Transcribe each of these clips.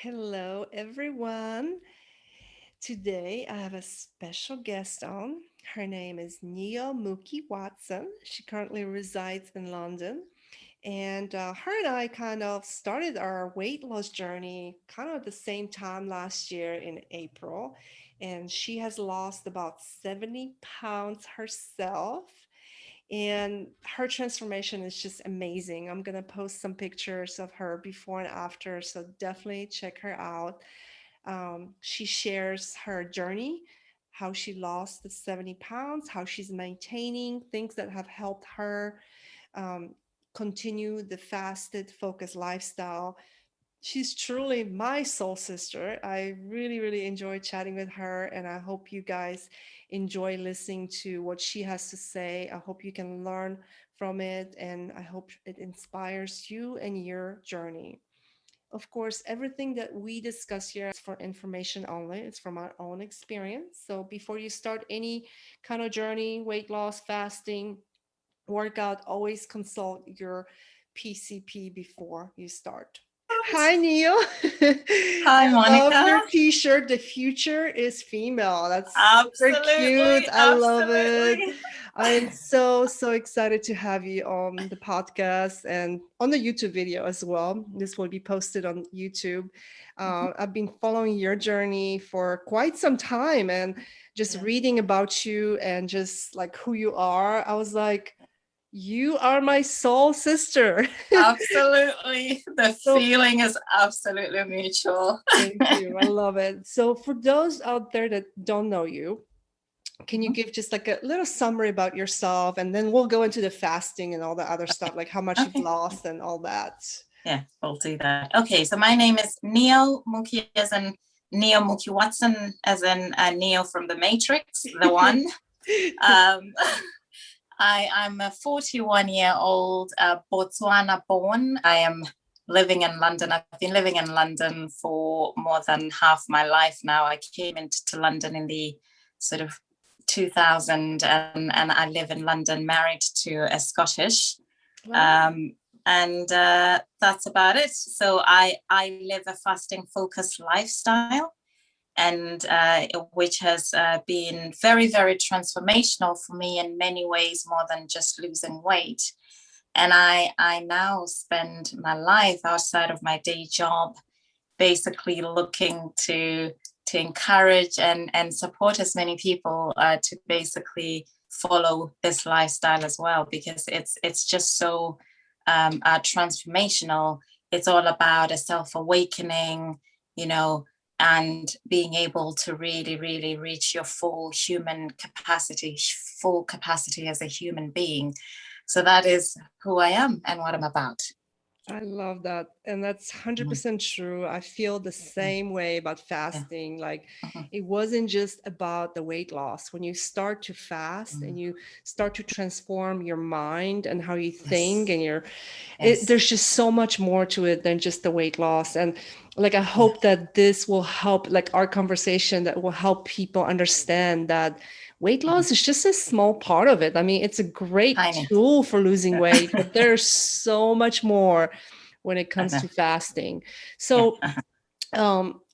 Hello, everyone. Today I have a special guest on. Her name is Neil Mookie Watson. She currently resides in London. And her and I kind of started our weight loss journey kind of at the same time last year in April. And she has lost about 70 pounds herself. And her transformation is just amazing. I'm going to post some pictures of her before and after. So definitely check her out. She shares her journey, how she lost the 70 pounds, how she's maintaining things that have helped her um, continue the fasted, focused lifestyle. She's truly my soul sister. I really, really enjoy chatting with her, and I hope you guys enjoy listening to what she has to say. I hope you can learn from it, and I hope it inspires you and your journey. Of course, everything that we discuss here is for information only. It's from our own experience. So before you start any kind of journey, weight loss, fasting, workout, always consult your PCP before you start. Hi, Neil. I Hi, love Monica. your t-shirt. The future is female. That's super cute. Absolutely, I love it. absolutely. I am so, so excited to have you on the podcast and on the YouTube video as well. This will be posted on YouTube. I've been following your journey for quite some time and just Yeah, reading about you and just like who you are. I was like, you are my soul sister. absolutely. The So feeling is absolutely mutual. thank you. I love it. So for those out there that don't know you, can you Mhm. give just like a little summary about yourself and then we'll go into the fasting and all the other stuff, like how much you've Okay. lost and all that. Yeah, we'll do that. Okay, so my name is Neo Mookie, as in Neo Mookie Watson, as in Neo from the Matrix, the one. Um, I'm a 41-year-old Botswana born. I am living in London. I've been living in London for more than half my life now. I came into London in the sort of 2000, and I live in London married to a Scottish. Wow. Um, and that's about it. So I live a fasting focused lifestyle, and which has been very, very transformational for me in many ways, more than just losing weight. And I now spend my life outside of my day job, basically looking to encourage and support as many people to basically follow this lifestyle as well, because it's just so transformational. It's all about a self-awakening, you know, and being able to really, really reach your full capacity as a human being. So that is who I am and what I'm about. I love that. And that's 100% true. I feel the same way about Yeah. fasting. Like Mhm. it wasn't just about the weight loss. When you start to fast and you start to transform your mind and how you think Yes. and Yes. there's just so much more to it than just the weight loss. And like I Yeah. hope that this will help, like our conversation that will help people understand that weight Mhm. loss is just a small part of it. I mean, it's a great Tiny. tool for losing weight, but there's so much more when it comes to fasting. Yeah. So,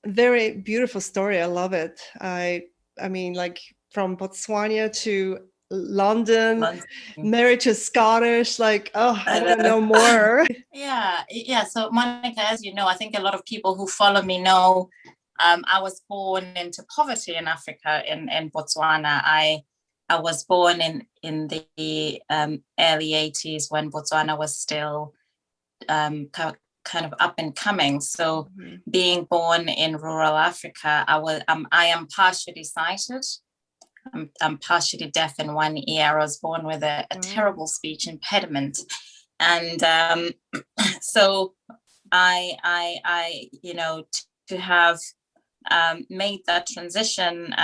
very beautiful story. I love it. I mean, like from Botswana to London, London. married to Scottish, like, oh, I I want to know. know more. Yeah, yeah. So, Monica, as you know, I think a lot of people who follow me know I was born into poverty in Africa, in Botswana. I was born in the early 80s when Botswana was still kind of up and coming. So, Mhm. being born in rural Africa, I am partially sighted. I'm partially deaf in one ear. I was born with a Wow. terrible speech impediment, and so to have made that transition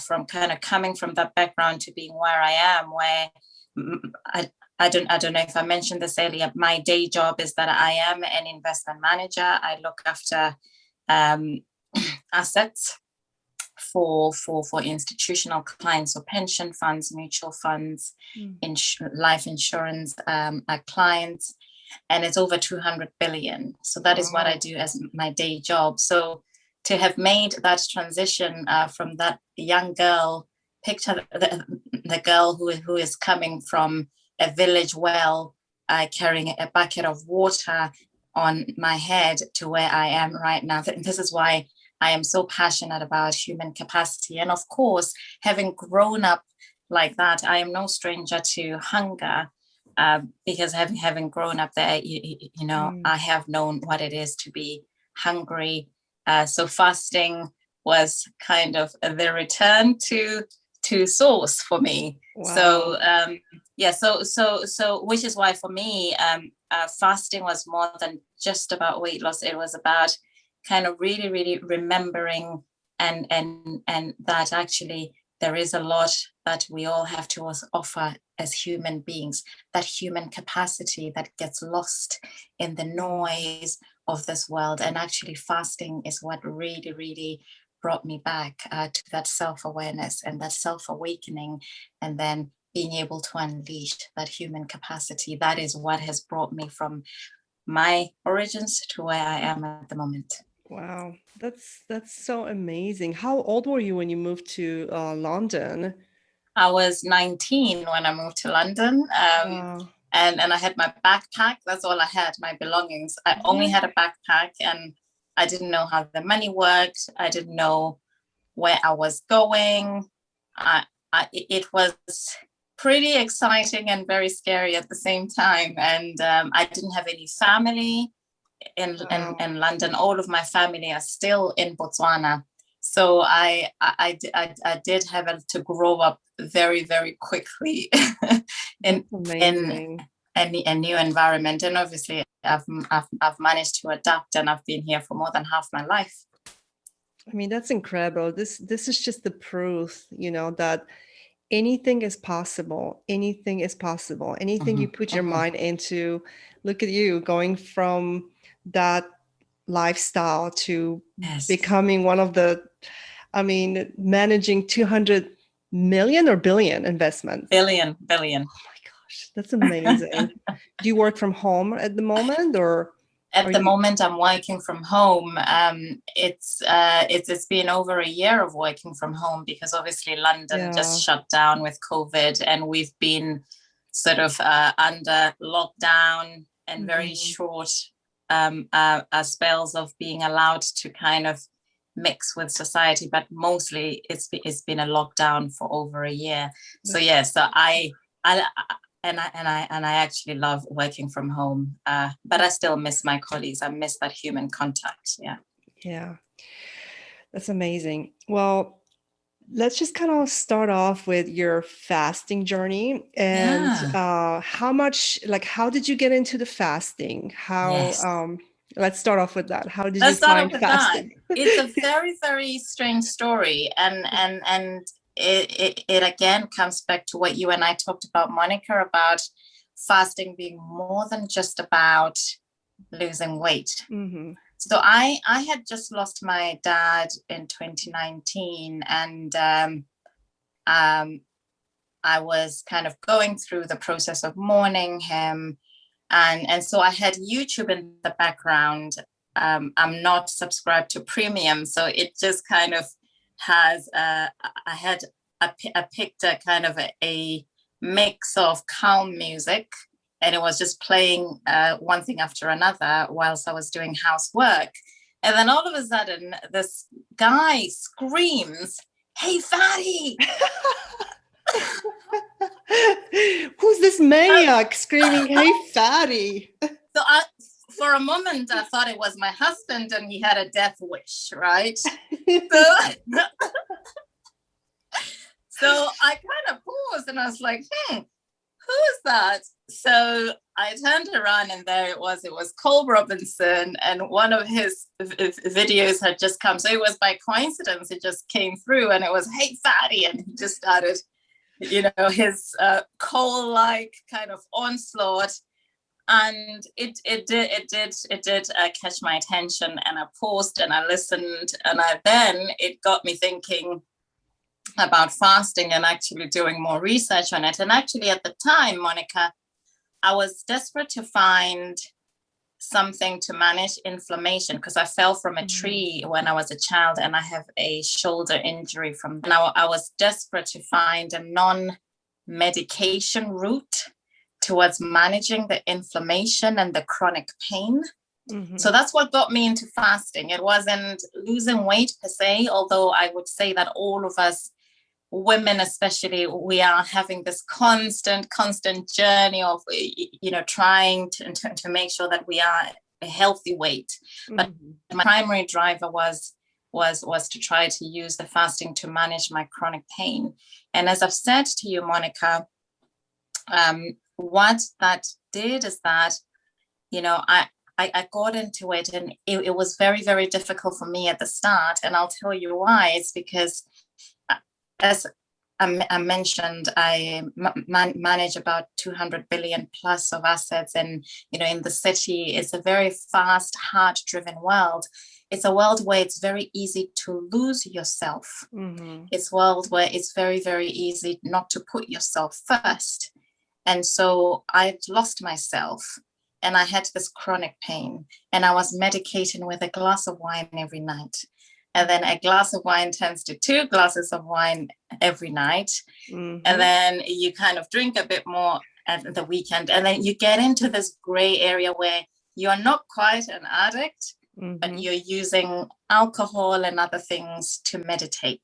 from kind of coming from that background to being where I am, where I don't know if I mentioned this earlier. My day job is that I am an investment manager. I look after um, assets for institutional clients, so pension funds, mutual funds, Mm. life insurance clients. and it's over 200 billion. So that is what I Wow. do as my day job. So to have made that transition from that young girl, picture the girl who is coming from a village well, carrying a bucket of water on my head, to where I am right now. This is why I am so passionate about human capacity. And of course, having grown up like that, I am no stranger to hunger, because having grown up there, you know, I have known what it is to be hungry. So fasting was kind of the return to source for me. Wow. So so which is why for me, fasting was more than just about weight loss. It was about kind of really remembering and that actually there is a lot that we all have to offer as human beings, that human capacity that gets lost in the noise of this world. And actually fasting is what really brought me back to that self-awareness and that self-awakening, and then being able to unleash that human capacity. That is what has brought me from my origins to where I am at the moment. Wow. That's so amazing. How old were you when you moved to London? I was 19 when I moved to London. Wow. And I had my backpack. That's all I had, my belongings. I only had a backpack, and I didn't know how the money worked. I didn't know where I was going. It was pretty exciting and very scary at the same time. And I didn't have any family in London. All of my family are still in Botswana. So I did have to grow up very quickly in Amazing. a new environment. And obviously I've managed to adapt, and I've been here for more than half my life. I mean, that's incredible. This is just the proof, that anything is possible. Anything is possible. Anything you put your mind into. Look at you going from that lifestyle to Yes. becoming one of the, managing 200 million or billion investments. Billion. Oh my gosh, that's amazing. Do you work from home at the moment, or at the moment I'm working from home? It's been over a year of working from home, because obviously London just shut down with COVID, and we've been sort of under lockdown and very short spells of being allowed to kind of mix with society, but mostly it's been a lockdown for over a year. So I actually love working from home, but I still miss my colleagues. I miss that human contact. Yeah, that's amazing. Well, let's just kind of start off with your fasting journey, and how did you get into the fasting? Let's start off with that. How did you find fasting? It's a very strange story, and it again comes back to what you and I talked about, Monica, about fasting being more than just about losing weight. Mm-hmm. So I had just lost my dad in 2019, and I was kind of going through the process of mourning him, and so I had YouTube in the background. I'm not subscribed to premium, so it just kind of has I picked a kind of a mix of calm music, and it was just playing one thing after another whilst I was doing housework. And then all of a sudden this guy screams, "Hey fatty!" Who's this maniac screaming, "Hey fatty"? So for a moment I thought it was my husband and he had a death wish, right? So I kind of paused and I was like, who is that? So I turned around and there it was Cole Robinson, and one of his videos had just come. So it was by coincidence, it just came through and it was, "Hey fatty," and he just started, his Cole-like kind of onslaught. And it did catch my attention, and I paused and I listened, and then it got me thinking about fasting and actually doing more research on it. And actually at the time, Monica, I was desperate to find something to manage inflammation because I fell from a tree when I was a child and I have a shoulder injury from that. And I was desperate to find a non-medication route towards managing the inflammation and the chronic pain. So that's what got me into fasting. It wasn't losing weight per se, although I would say that all of us women especially, we are having this constant journey of trying to make sure that we are a healthy weight. But my primary driver was to try to use the fasting to manage my chronic pain. And as I've said to you, Monica, what that did is that I got into it, and it was very, very difficult for me at the start. And I'll tell you why. It's because, as I mentioned, I manage about 200 billion plus of assets. And, in the city, it's a very fast, heart-driven world. It's a world where it's very easy to lose yourself. It's a world where it's very, very easy not to put yourself first. And so I've lost myself. And I had this chronic pain, and I was medicating with a glass of wine every night. And then a glass of wine turns to 2 glasses of wine every night. And then you kind of drink a bit more at the weekend. And then you get into this gray area where you're not quite an addict, but you're using alcohol and other things to meditate.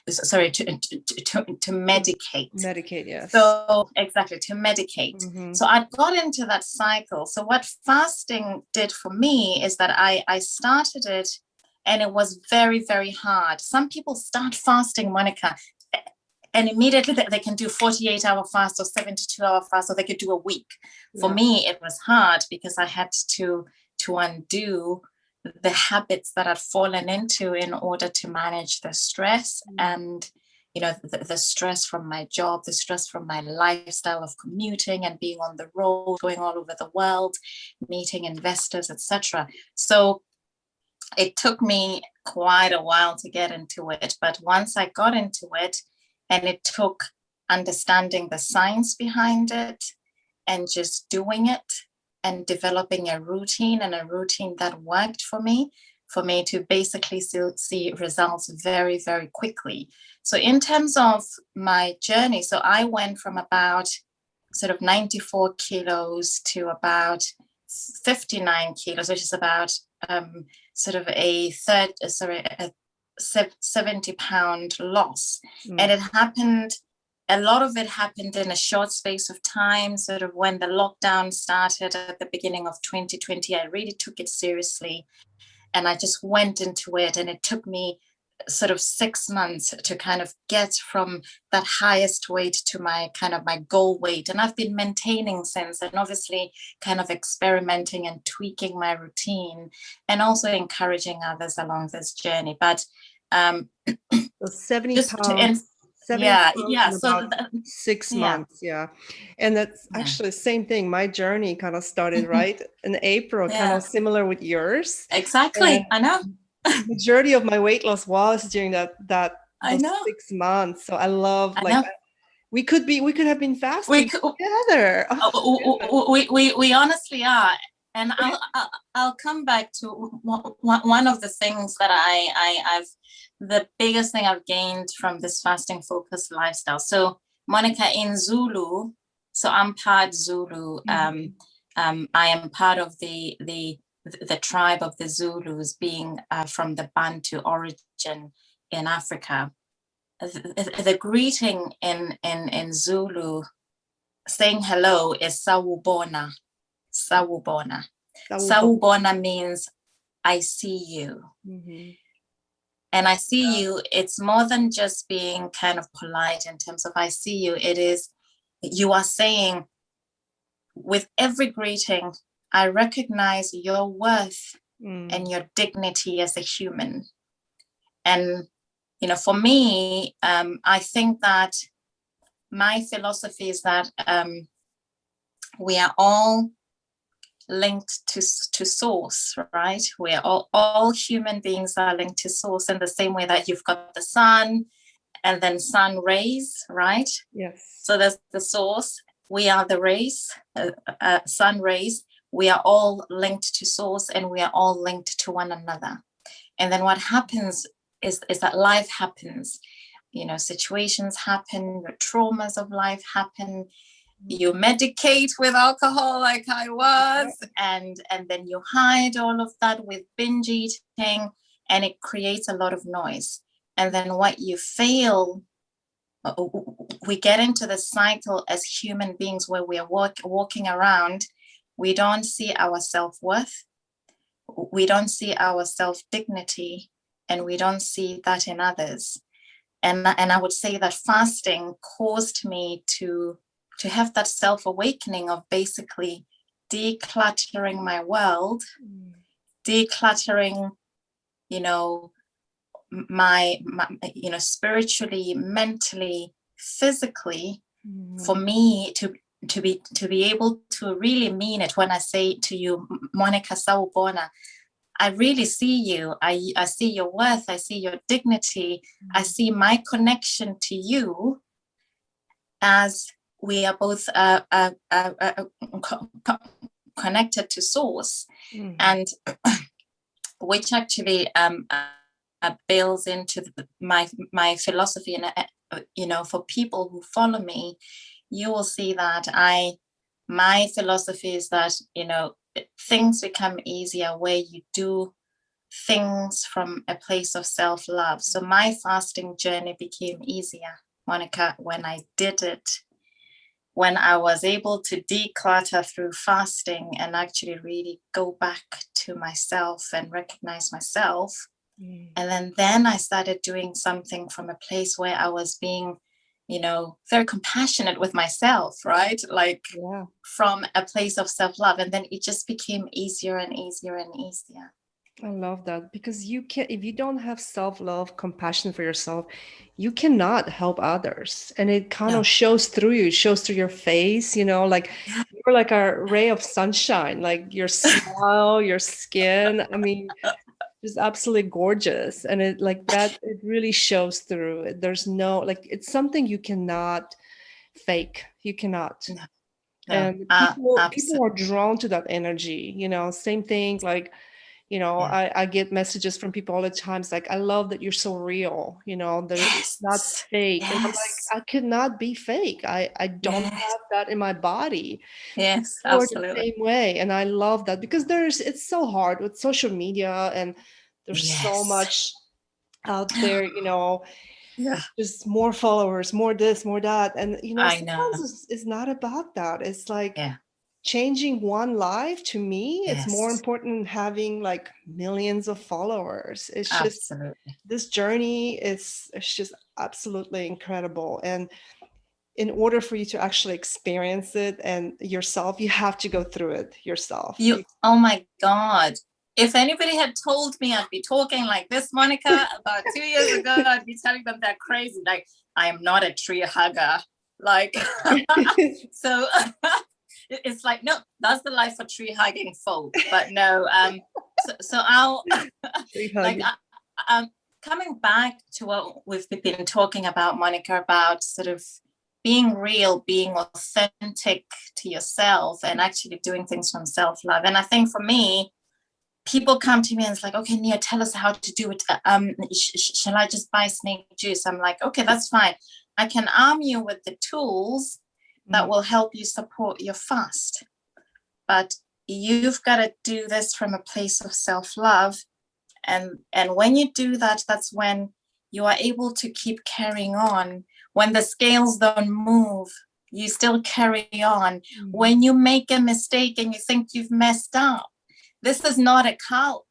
Sorry, to medicate. Medicate, yes. So exactly, to medicate. So I got into that cycle. So what fasting did for me is that I started it, and it was very, very hard. Some people start fasting, Monica, and immediately they can do 48-hour fast or 72-hour fast, or they could do a week. For me, it was hard because I had to undo the habits that I'd fallen into in order to manage the stress and the stress from my job, the stress from my lifestyle of commuting and being on the road, going all over the world, meeting investors, etc. So it took me quite a while to get into it. But once I got into it, and it took understanding the science behind it and just doing it and developing a routine, and a routine that worked for me to basically see results very, very quickly. So in terms of my journey, so I went from about sort of 94 kilos to about 59 kilos, which is about sort of a 70-pound loss. And it happened, a lot of it happened in a short space of time. Sort of when the lockdown started at the beginning of 2020, I really took it seriously, and I just went into it. And it took me sort of 6 months to kind of get from that highest weight to my goal weight. And I've been maintaining since, and obviously kind of experimenting and tweaking my routine, and also encouraging others along this journey. But so 70 pounds. 70 pounds in about 6 months. And that's actually the same thing. My journey kind of started right in April, kind of similar with yours. Exactly. And I know. Majority of my weight loss was during that 6 months. So I love, we could have been fasting together. We honestly are. And I'll come back to one of the things that I've the biggest thing I've gained from this fasting focused lifestyle. So Monica, in Zulu, so I'm part Zulu. I am part of the tribe of the Zulus, being from the Bantu origin in Africa. The greeting in Zulu, saying hello, is Sawubona. Sawubona. Sawubona means I see you. And I see you, it's more than just being kind of polite in terms of I see you. It is, you are saying with every greeting, I recognize your worth and your dignity as a human. And, for me, I think that my philosophy is that we are all linked to source, right? We're all human beings are linked to source, in the same way that you've got the sun and then sun rays, right? Yes. So there's the source, we are the rays, sun rays. We are all linked to source, and we are all linked to one another. And then what happens is that life happens. Situations happen, the traumas of life happen. You medicate with alcohol like I was, and then you hide all of that with binge eating, and it creates a lot of noise. And then what you feel, we get into the cycle as human beings where we are walking around. We don't see our self-worth, we don't see our self-dignity, and we don't see that in others. And I would say that fasting caused me to have that self-awakening of basically decluttering my world, decluttering, my spiritually, mentally, physically, for me to be able to really mean it when I say to you, Monica Sawubona, I really see you. I see your worth. I see your dignity. I see my connection to you as we are both connected to source, and which actually builds into my philosophy. And for people who follow me, you will see that my philosophy is that things become easier where you do things from a place of self-love. So my fasting journey became easier, Monica, when I did it, when I was able to declutter through fasting and actually really go back to myself and recognize myself. And then I started doing something from a place where I was being very compassionate with myself, right? Like from a place of self-love. And then it just became easier and easier and easier. I love that, because if you don't have self-love, compassion for yourself, you cannot help others. And it kind of shows through you, it shows through your face, like you're like a ray of sunshine, like your smile, your skin. I mean, just absolutely gorgeous. And it really shows through. There's no, it's something you cannot fake. You cannot. No, and people are drawn to that energy, same thing. I get messages from people all the time. It's like, I love that you're so real, it's not fake. And I'm like, I could not be fake. I don't have that in my body. Yes, Or absolutely. the same way. And I love that, because it's so hard with social media, and there's so much out there, just more followers, more this, more that. And, sometimes it's not about that. It's like, changing one life, to me, it's more important than having like millions of followers. It's just this journey it's just absolutely incredible. And in order for you to actually experience it and yourself, you have to go through it yourself. Oh my God. If anybody had told me I'd be talking like this, Monica, about 2 years ago, I'd be telling them they're crazy. Like, I am not a tree hugger. Like, so it's like, no, that's the life for tree hugging folk. But no, so I'll like, coming back to what we've been talking about, Monica, about sort of being real, being authentic to yourself, and actually doing things from self-love. And I think for me, people come to me and it's like, okay, Nia, tell us how to do it. Shall I just buy snake juice? I'm like, okay, that's fine. I can arm you with the tools that will help you support your fast. But you've got to do this from a place of self-love. And when you do that, that's when you are able to keep carrying on. When the scales don't move, you still carry on. When you make a mistake and you think you've messed up, this is not a cult.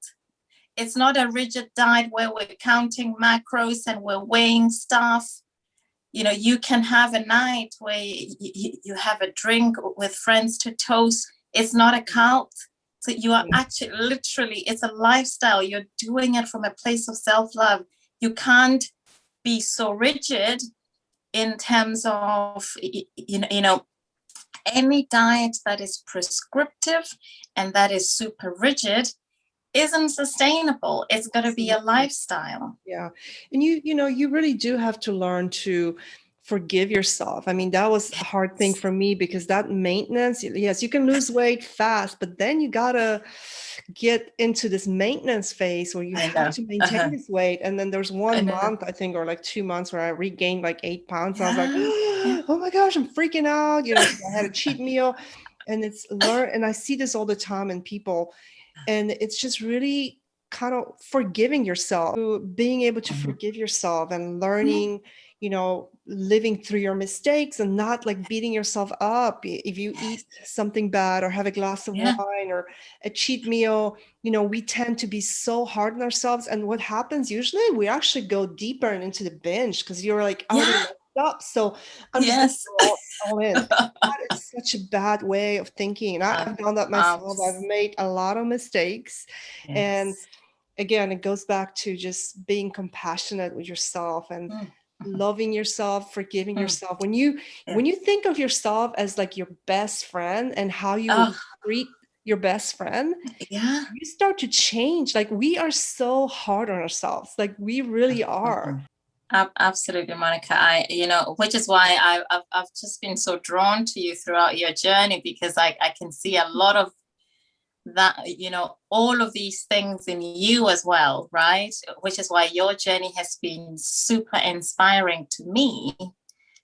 It's not a rigid diet where we're counting macros and we're weighing stuff. You can have a night where you have a drink with friends to toast. It's not a cult. So you are actually literally, it's a lifestyle. You're doing it from a place of self-love. You can't be so rigid in terms of, any diet that is prescriptive and that is super rigid isn't sustainable. It's got to be a lifestyle. Yeah. And you really do have to learn to forgive yourself. I mean, that was a hard thing for me because that maintenance, yes, you can lose weight fast, but then you gotta get into this maintenance phase where you I have know. to maintain this weight. And then there's I 1 month, know. I think, or like 2 months where I regained like 8 pounds. And I was like, Yeah. Yeah. oh my gosh, I'm freaking out, you know, 'cause I had a cheat meal. And and I see this all the time in people, and it's just really kind of forgiving yourself, being able to Mhm. forgive yourself and Yeah. learning, you know, living through your mistakes and not like beating yourself up if you eat Yes. something bad or have a glass of Yeah. wine or a cheat meal. You know, we tend to be so hard on ourselves, and what happens usually, we actually go deeper and into the binge because you're like already Yeah. messed up, so I'm just gonna Yes. go all in. That is such a bad way of thinking. And Uh, I've done that myself. I've made a lot of mistakes. And yes. again, it goes back to just being compassionate with yourself and Mm, mhm, loving yourself, forgiving mm, yourself. yeah. When you think of yourself as like your best friend and how you would Oh, treat your best friend, yeah. you start to change. Like we are so hard on ourselves. Like we really are. Mhm. Absolutely, Monica. Which is why I've just been so drawn to you throughout your journey, because I can see a lot of that, all of these things in you as well, right? Which is why your journey has been super inspiring to me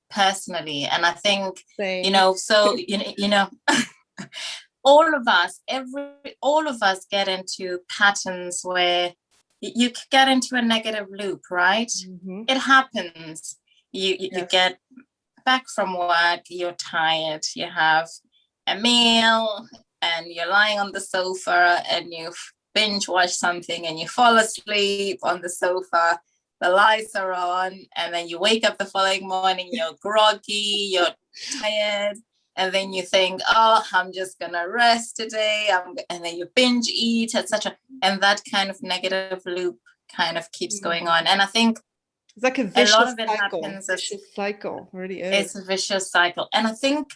personally. And I think, Same. so, all of us get into patterns where you get into a negative loop, right? Hmm. It happens. You Yes. get back from work, you're tired, you have a meal, and you're lying on the sofa and you binge watch something and you fall asleep on the sofa. The lights are on, and then you wake up the following morning, you're groggy, you're tired, and then you think, oh, I'm just gonna rest today, and then you binge eat, etc. And that kind of negative loop kind of keeps going Mhm. on. And I think It's like a a lot vicious of it cycle. happens as Vicious cycle. It really it's is. a vicious cycle. And I think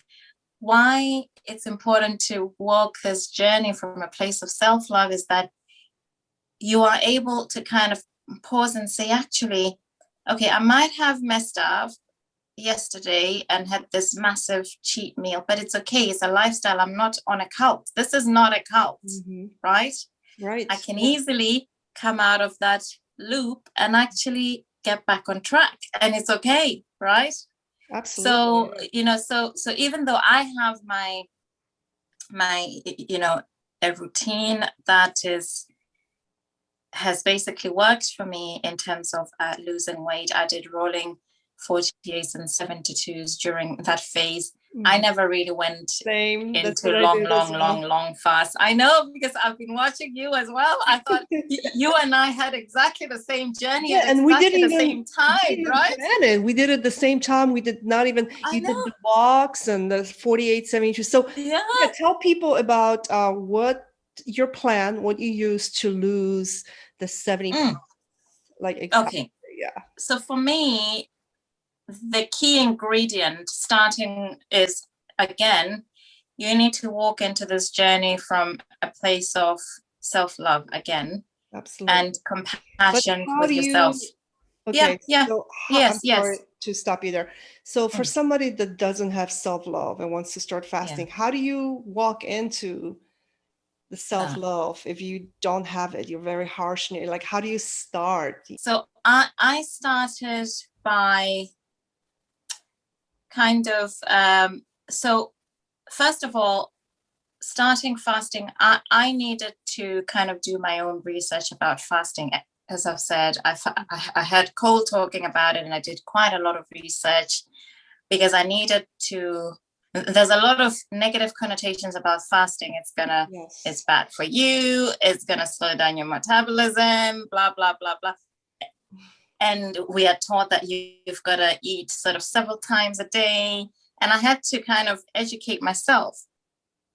why it's important to walk this journey from a place of self-love is that you are able to kind of pause and say, actually, okay, I might have messed up yesterday and had this massive cheat meal, but it's okay. It's a lifestyle. I'm not on a cult. This is not a cult, Hmm. right? Right. I can Yeah. easily come out of that loop and actually get back on track, and it's okay, right? Absolutely. So Yeah. so even though I have my a routine that is has basically worked for me in terms of losing weight. I did rolling 48s and 72s during that phase. I Mhm. never really went Same. That's into what I did as well. long fast. I know, because I've been watching you as well. I thought you and I had exactly the same journey Yeah, at and we exactly the same didn't time, even right? plan it. We did it at the same time. We did not even, I you did know. the walks and the 48, 72. So Yeah. yeah, tell people about what your plan, what you used to lose the 70 pounds, Mm, like exactly. okay. Yeah. So for me, the key ingredient starting is, again, you need to walk into this journey from a place of self-love again, and Absolutely. But compassion how with do yourself. you, Yeah, okay, yeah. so I'm Yes, sorry yes. to stop you there. So for Mm, somebody that doesn't have self-love and wants to start yeah. fasting, how do you walk into the Uh, self-love if you don't have it? You're very harsh and you're like, how do you start? so I started by kind of so first of all, starting fasting, I needed to kind of do my own research about fasting. As I've said, I heard Cole talking about it, and I did quite a lot of research because I needed to. There's a lot of negative connotations about fasting. It's Yes. bad for you. It's gonna slow down your metabolism. Blah blah blah blah. And we are taught that you've got to eat sort of several times a day. And I had to kind of educate myself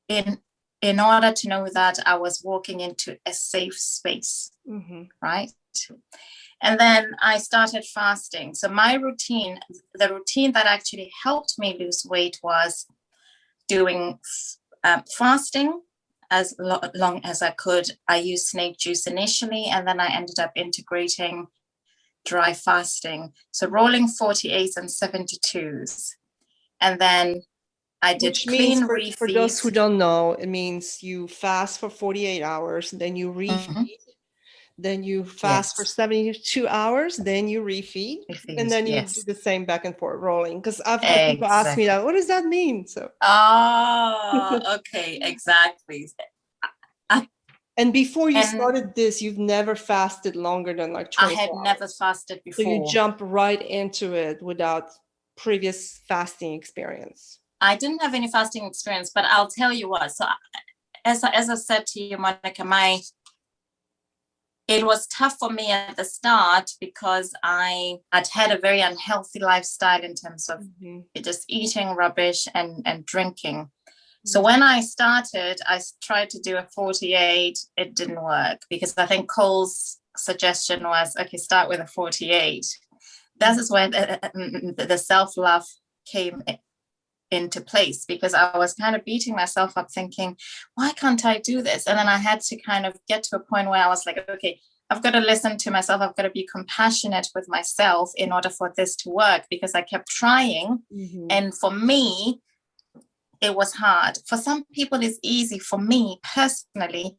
in in order to know that I was walking into a safe space, Mm-hmm. right? And then I started fasting. So my routine, the routine that actually helped me lose weight, was doing fasting as long as I could. I used snake juice initially, and then I ended up integrating dry fasting. So rolling 48s and 72s. And then I did Which means clean for those who refeeds. don't know, it means you fast for 48 hours, then you Mhm. refeed, then you fast for Yes, 72 hours, then you refeed, and refeed. then you do Yes, the same back and forth rolling. Because I've had people ask me exactly. that, what does that mean? So, Oh, okay, exactly. I, and before you and started this, you've never fasted longer than like I 24 had never hours. fasted So you before. jump right into it without previous fasting experience. I didn't have any fasting experience, but I'll tell you what. So as I said to you, Monica, it was tough for me at the start because I'd had a very unhealthy lifestyle in terms of just eating rubbish and drinking. So when I started, I tried to do a 48. It didn't work because I think Cole's suggestion was, okay, start with a 48. That is where the self-love came into place, because I was kind of beating myself up thinking, why can't I do this? And then I had to kind of get to a point where I was like, okay, I've got to listen to myself. I've got to be compassionate with myself in order for this to work, because I kept trying. And for me, it was hard. For some people, it's easy. For me personally,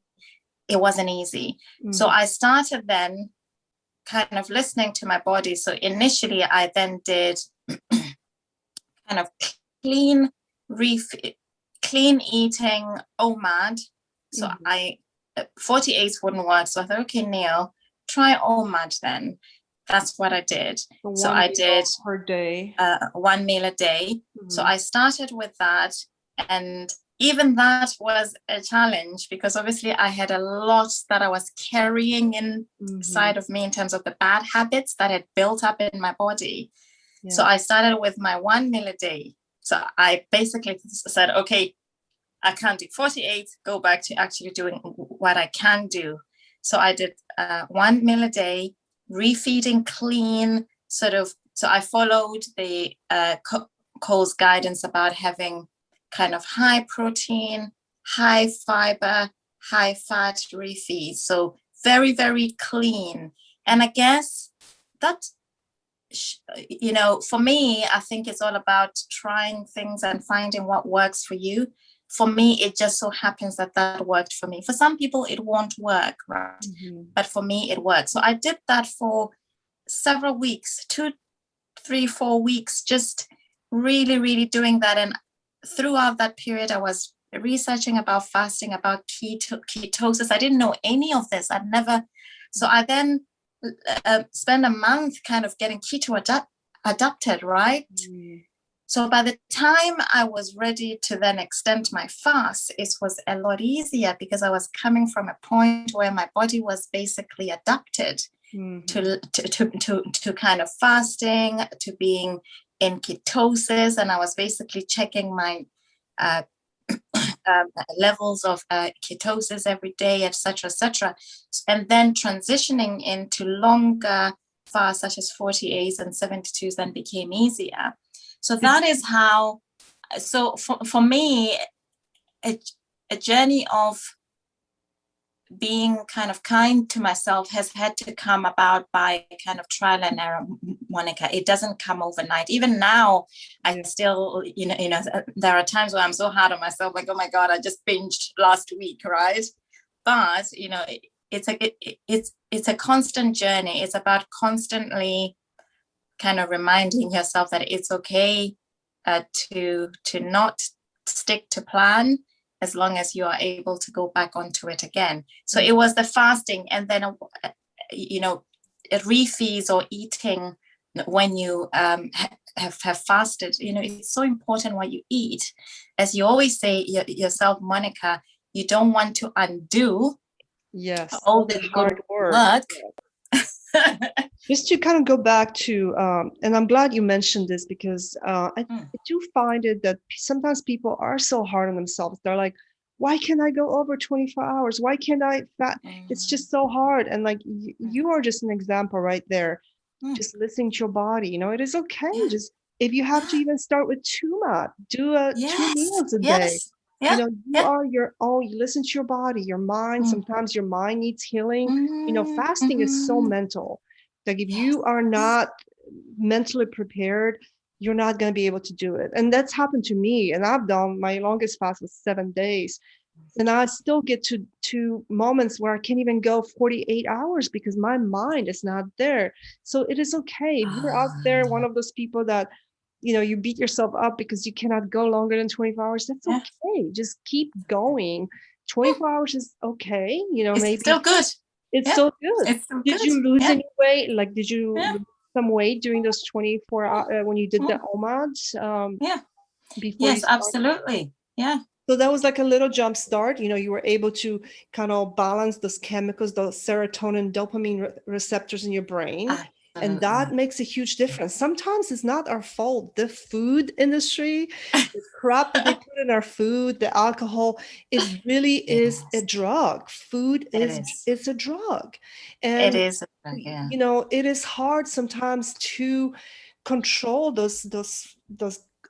it wasn't easy. So I started then kind of listening to my body. So initially, I then did kind of clean clean eating OMAD. So 48 wouldn't work. So I thought, okay, Neil, try OMAD then. That's what I did. So I did per day. 1 meal a day. So I started with that. And even that was a challenge, because obviously I had a lot that I was carrying inside of me in terms of the bad habits that had built up in my body. Yeah. So I started with my 1 meal a day. So I basically said, okay, I can't do 48, go back to actually doing what I can do. So I did 1 meal a day, refeeding clean, sort of. So I followed the Cole's guidance about having kind of high protein, high fiber, high fat refeed. So very, very clean. And I guess that, for me, I think it's all about trying things and finding what works for you. For me, it just so happens that that worked for me. For some people, it won't work, right? But for me, it worked. So I did that for several weeks, 2, 3, 4 weeks, just really, really doing that. And throughout that period, I was researching about fasting, about ketosis. I didn't know any of this. I'd never. So I then spend a month kind of getting keto adapted, right? So by the time I was ready to then extend my fast, it was a lot easier, because I was coming from a point where my body was basically adapted to kind of fasting, to being in ketosis, and I was basically checking my levels of ketosis every day, etc., etc., and then transitioning into longer fasts such as 48s and 72s then became easier. So that is how. So for me, a journey of being kind of kind to myself has had to come about by kind of trial and error, Monica. It doesn't come overnight. Even now, I still, there are times where I'm so hard on myself, like, oh my God, I just binged last week, right? But it's a constant journey. It's about constantly kind of reminding yourself that it's okay to not stick to plan, as long as you are able to go back onto it again. So it was the fasting, and then refeeds or eating when you have fasted. It's so important what you eat. As you always say yourself, Monica, you don't want to undo all the hard work. Just to kind of go back to, and I'm glad you mentioned this, because I do find it that sometimes people are so hard on themselves. They're like, why can't I go over 24 hours? Why can't I fat? It's just so hard. And like, you are just an example right there. Just listening to your body, it is okay. Just, if you have to even start with 2 do 2 meals a day. You are your own, you listen to your body, your mind. Sometimes your mind needs healing. Fasting is so mental. Like if Yes. you are not mentally prepared, you're not going to be able to do it. And that's happened to me. And I've done, my longest fast was 7 days. And I still get to moments where I can't even go 48 hours because my mind is not there. So it is okay. If you're out there, one of those people that, you beat yourself up because you cannot go longer than 24 hours, that's Yeah. okay. Just keep going. Mm. 24 hours is okay. It's Maybe still good. it's Yeah. still good. It's still Did good. you lose Yeah. any weight? Like, did you Yeah. lose some weight during those 24 Mm, hours when you did the mm. OMADs Yeah. before you Yes, started? absolutely. Yeah. So that was like a little jump start. You were able to kind of balance those chemicals, those serotonin, dopamine receptors in your brain. And that Absolutely. makes a huge difference. Sometimes it's not our fault. The food industry, the crap that they put in our food, the alcohol, it really is a Yes, drug. Food it is is. it's a drug. It And is a drug, yeah. it is hard sometimes to control those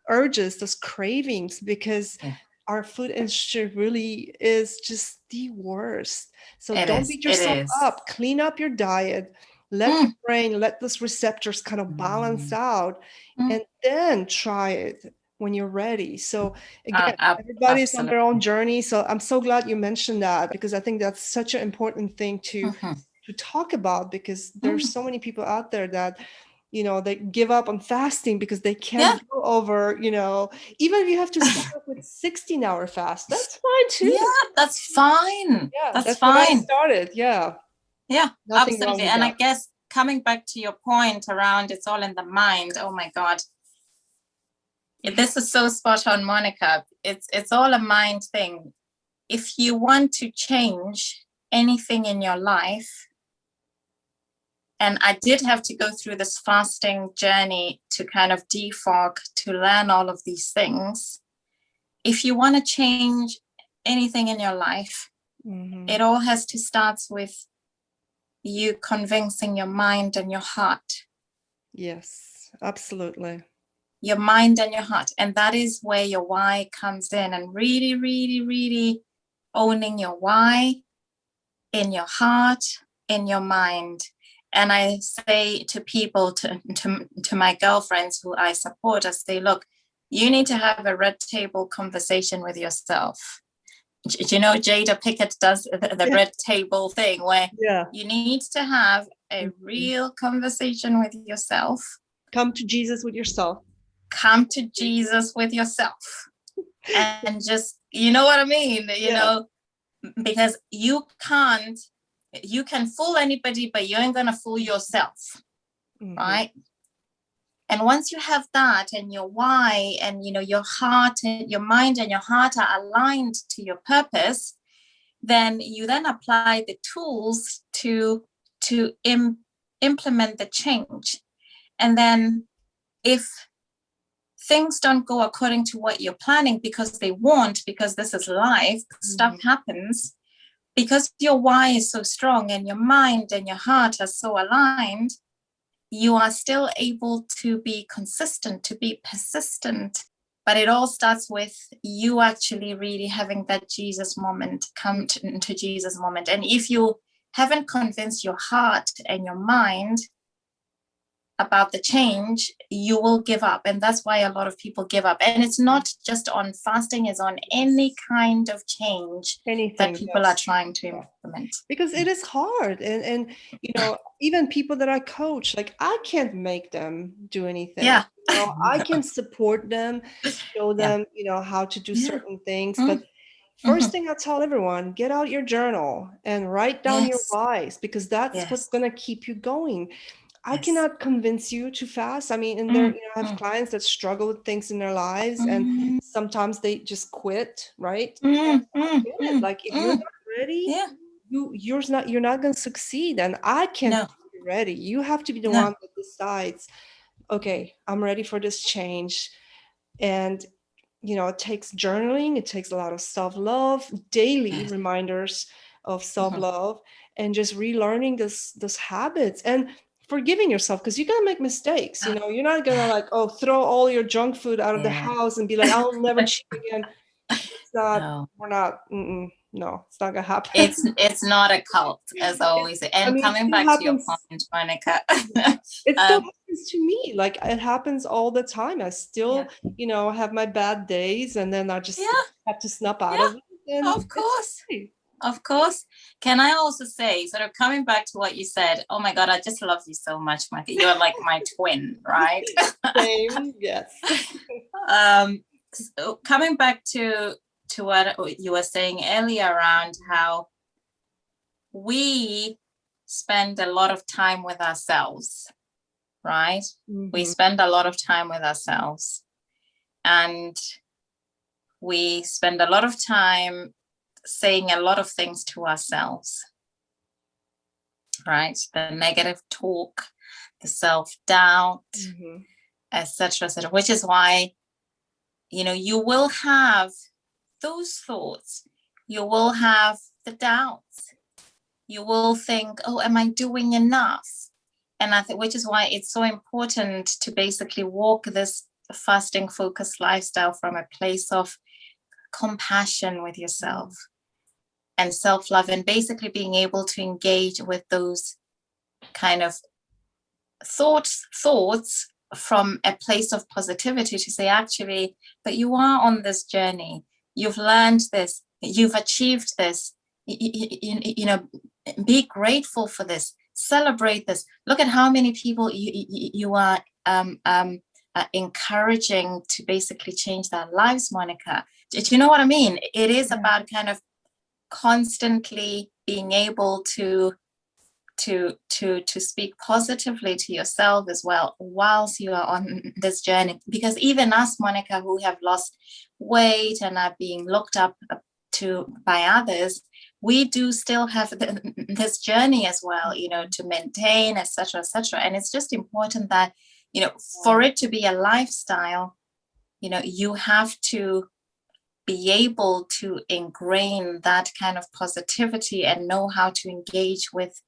urges, those cravings, because Yeah. our food industry really is just the worst. So It don't is. beat It yourself is. up. Clean up your diet. Let your Mm. brain, let those receptors kind of balance Mm. out, Mm. and then try it when you're ready. So again, everybody's on their own Absolutely. journey. So I'm so glad you mentioned that, because I think that's such an important thing Mhm. to talk about, because there's Mm. so many people out there that they give up on fasting because they Yeah. can't go over, even if you have to start off with 16-hour fast, that's fine too. Yeah, that's fine. Yeah, That's that's what I fine. started. Yeah, Yeah, nothing wrong absolutely. with And I that. guess coming back to your point around it's all in the mind. Oh my God. This is so spot on, Monica. It's all a mind thing. If you want to change anything in your life, and I did have to go through this fasting journey to kind of defog, to learn all of these things. If you want to change anything in your life, it all has to start with you convincing your mind and your heart. Yes, absolutely. Your mind and your heart. And that is where your why comes in, and really, really, really owning your why in your heart, in your mind. And I say to people, to my girlfriends who I support, I say, look, you need to have a red table conversation with yourself. Jada Pickett does the red table thing where Yeah. you need to have a real conversation with yourself. Come to Jesus with yourself. Come to Jesus with yourself. And just, you know what I mean? Because you can fool anybody, but you ain't gonna fool yourself, right? And once you have that, and your why, and your heart and your mind and your heart are aligned to your purpose, then you then apply the tools to implement the change. And then if things don't go according to what you're planning, because they won't, because this is life, stuff happens, because your why is so strong and your mind and your heart are so aligned, you are still able to be consistent, to be persistent. But it all starts with you actually really having that Jesus moment, come to Jesus moment. And if you haven't convinced your heart and your mind about the change, you will give up. And that's why a lot of people give up. And it's not just on fasting, it's on any kind of change that people are trying to implement. Because it is hard. And even people that I coach, like, I can't make them do anything. Yeah. I can support them, show Yeah. them, how to do certain things. Mm. But first thing I tell everyone, get out your journal and write down your Yes. whys, because that's what's Yes. going to keep you going. I Yes. cannot convince you to fast. I mean, and there, I have clients that struggle with things in their lives, and sometimes they just quit, right? And I get it. Like, if you're not ready, Yeah. you're not going to succeed, and I can't No. make you ready. You have to be the No. one that decides, okay, I'm ready for this change. And it takes journaling, it takes a lot of self-love, daily Yes. reminders of self-love, and just relearning those habits, and forgiving yourself, because you're gonna make mistakes. You're not gonna, like, throw all your junk food out of the Yeah. house and be like, I'll never cheat again. It's not. No. We're not. Mm-mm. No, it's not gonna happen. It's not a cult, as I always say. And it coming still back to your happens. point, Monica. It still happens to me. Like it happens all the time. I still, Yeah. have my bad days, and then I just have to snap out of it. And Of course. Of course. Can I also say, sort of coming back to what you said, oh my God, I just love you so much, Monica. You're like my twin, right? Same, yes. So coming back to what you were saying earlier around how we spend a lot of time with ourselves, right? Mm-hmm. We spend a lot of time with ourselves, and we spend a lot of time saying a lot of things to ourselves, right? The negative talk, the self-doubt, etc., etc., which is why, you will have those thoughts, you will have the doubts, you will think, oh, am I doing enough? And I think, which is why it's so important to basically walk this fasting focused lifestyle from a place of compassion with yourself and self-love, and basically being able to engage with those kind of thoughts from a place of positivity, to say, actually, but you are on this journey, you've learned this, you've achieved this, be grateful for this, celebrate this, look at how many people you are encouraging to basically change their lives, Monica. Do you know what I mean? It is about kind of constantly being able to speak positively to yourself as well whilst you are on this journey, because even us, Monica, who have lost weight and are being looked up to by others, we do still have this journey as well, to maintain, etc., etc. And it's just important that, for it to be a lifestyle, you have to be able to ingrain that kind of positivity and know how to engage with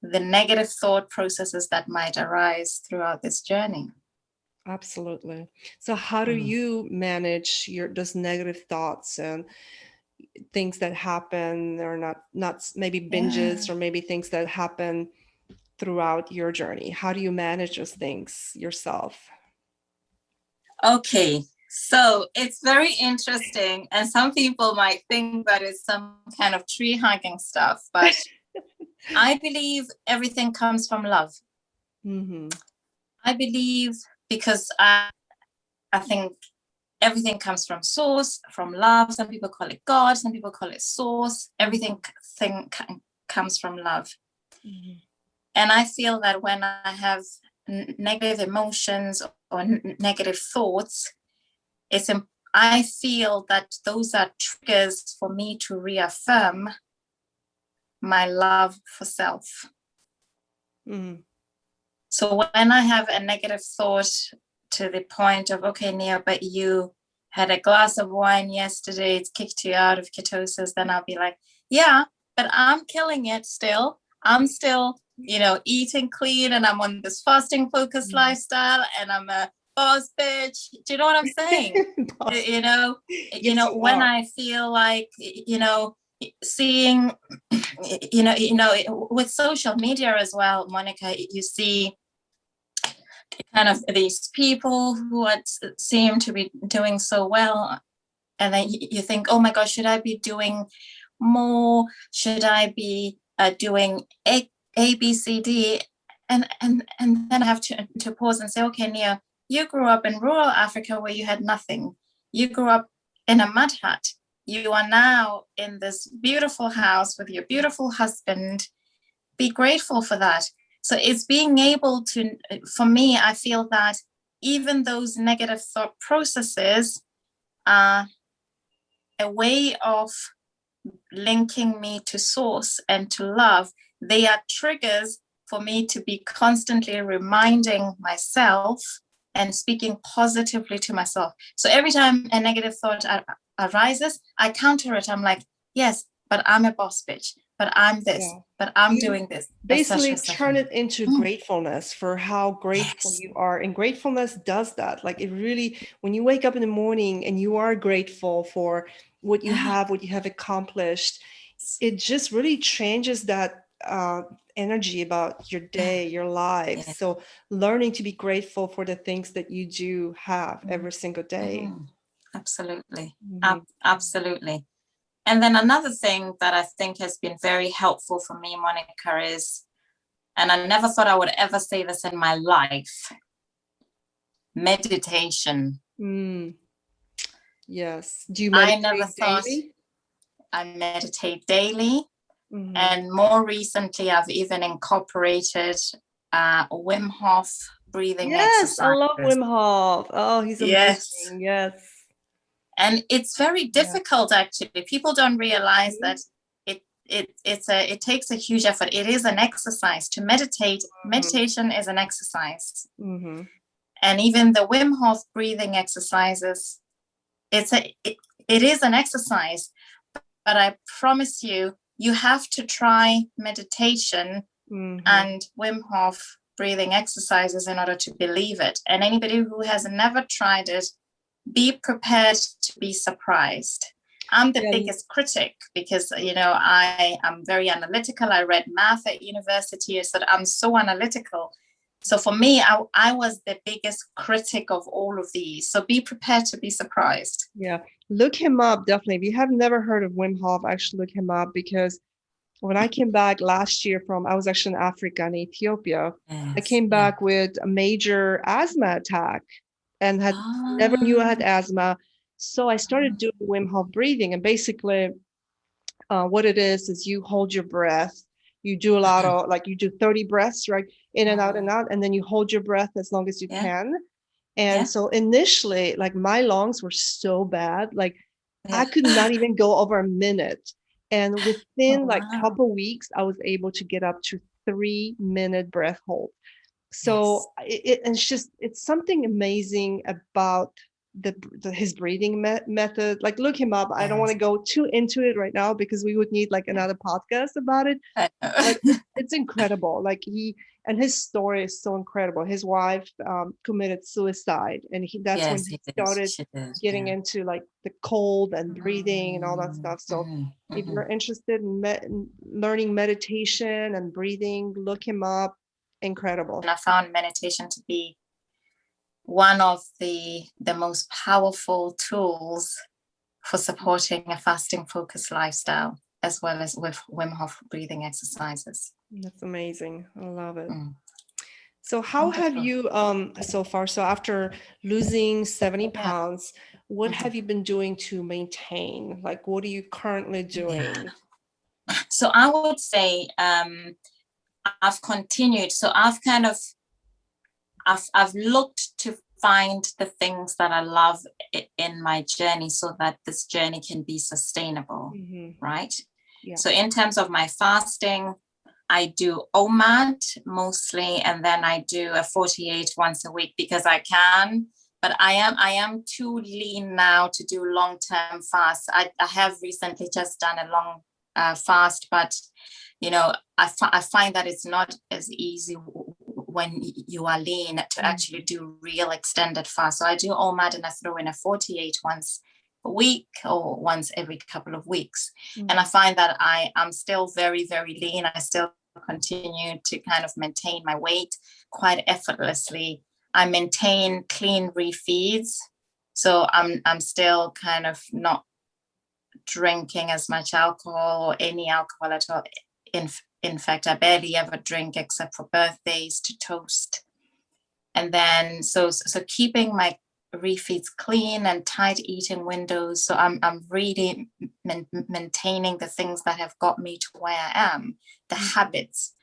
the negative thought processes that might arise throughout this journey. Absolutely. So how do you manage those negative thoughts and things that happen, or not maybe binges, or maybe things that happen throughout your journey? How do you manage those things yourself? Okay, so it's very interesting, and some people might think that it's some kind of tree hugging stuff, but I believe everything comes from love. I believe, because I think everything comes from source, from love. Some people call it God, some people call it source. Everything comes from love. And I feel that when I have negative emotions or negative thoughts, I feel that those are triggers for me to reaffirm my love for self. So when I have a negative thought to the point of, okay, Nia, but you had a glass of wine yesterday, it's kicked you out of ketosis, then I'll be like, yeah, but I'm killing it still. I'm still, eating clean, and I'm on this fasting focused lifestyle, and I'm a boss bitch. Do you know what I'm saying? When I feel like, seeing, with social media as well, Monica, you see kind of these people who seem to be doing so well, and then you think, oh my gosh, should I be doing more? Should I be doing A, B, C, D? And then I have to pause and say, okay, Nia, you grew up in rural Africa where you had nothing. You grew up in a mud hut. You are now in this beautiful house with your beautiful husband. Be grateful for that. So it's being able to, for me, I feel that even those negative thought processes are a way of linking me to source and to love. They are triggers for me to be constantly reminding myself and speaking positively to myself. So every time a negative thought arises, I counter it. I'm like, yes, but I'm a boss bitch. but I'm this, Yeah. but I'm You doing this, basically etc., turn etc. it into Mm, gratefulness for how grateful yes. you are. And gratefulness does that. Like it really, when you wake up in the morning and you are grateful for Yeah. what you have accomplished, it just really changes that energy about your Yeah. day, your life. Yeah. So learning to be grateful for the things that you do have Mm, every single day. absolutely. Mhm. Absolutely. And then another thing that I think has been very helpful for me, Monica, is, and I never thought I would ever say this in my life, meditation. Mm, yes. Do you I never meditate thought. daily? I meditate daily. Hmm. And more recently, I've even incorporated Wim Hof breathing Yes, I love exercises. Wim Hof. Oh, he's Yes. amazing. Yes. And it's very Yeah. difficult, actually. People don't realize Mhm. that it takes a huge effort. It is an exercise to meditate. Mhm. Meditation is an exercise. Mhm. And even the Wim Hof breathing exercises, it is an exercise, but I promise you, you have to try meditation Mhm. and Wim Hof breathing exercises in order to believe it. And anybody who has never tried it, be prepared to be surprised. I'm the Yeah. biggest critic because, I am very analytical. I read math at university, so I'm so analytical. So for me, I was the biggest critic of all of these. So be prepared to be surprised. Yeah. Look him up, definitely. If you have never heard of Wim Hof, actually look him up because when I came back last year I was actually in Africa and Ethiopia. I Yes. came Yeah. back with a major asthma attack and had never knew I Ah, had asthma. So I started doing Wim Hof breathing, and basically what it is you hold your breath. You do a lot of like you do 30 breaths, right? In and out, and then you hold your breath as long as you yeah. can. And Yeah. so initially, like my lungs were so bad, like I Yeah. could not even go over a minute. And Oh, within like wow. couple weeks, I was able to get up to 3 minute breath hold. Yes. So and it's just it's something amazing about his breathing method. Like look him up. I don't want Yes. to go too into it right now because we would need like Yeah. another podcast about it, I but know. it's incredible. Like his story is so incredible. His wife committed suicide, and that's when Yes, he he did. started She did. getting Yeah. into like the cold and breathing and all that Mm, stuff. So if mhm. you're interested in learning meditation and breathing, look him up. Incredible. And I found meditation to be one of the most powerful tools for supporting a fasting focused lifestyle, as well as with Wim Hof breathing exercises. That's amazing. I love it. Mm, So how have wonderful. you so far? So after losing 70 Yeah. pounds, what Mhm. have you been doing to maintain? Like what are you currently Yeah. doing? So I would say I've continued. So I've looked to find the things that I love in my journey so that this journey can be sustainable, Hmm. right? Yeah. So in terms of my fasting, I do OMAD mostly, and then I do a 48 once a week because I can. But I am too lean now to do long-term fasts. I have recently just done a long fast, but I find that it's not as easy when you are lean to actually Mhm. do real extended fast. So I do OMAD and I throw in a 48 once a week or once every couple of weeks. And I Mhm. find that I'm still very, very lean. I still continue to kind of maintain my weight quite effortlessly. I maintain clean refeeds. So I'm still kind of not drinking as much alcohol or any alcohol at all. In fact, I barely ever drink except for birthdays to toast. And then so keeping my refeeds clean and tight eating windows. So I'm really maintaining the things that have got me to where I am, the Mhm. habits.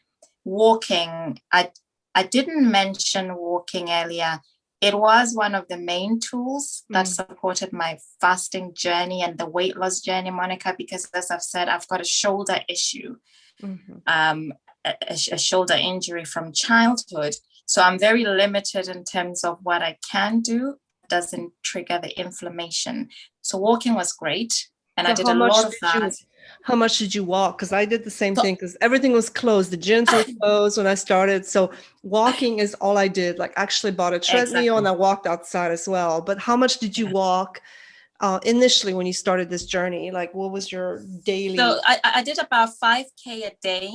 Walking, I didn't mention walking earlier. It was one of the main tools that Mhm. supported my fasting journey and the weight loss journey, Monica, because as I've said, I've got a shoulder issue, Mhm. um, a shoulder injury from childhood. So I'm very limited in terms of what I can do. It doesn't trigger the inflammation. So walking was great. And I So did a lot of did you that. How much did you walk? Because I did the same So thing because everything was closed. The gyms were closed when I started. So walking is all I did. Like actually bought a treadmill and exactly. I walked outside as well. But how much did you walk initially when you started this journey? Like what was your So daily? I did about 5K a day,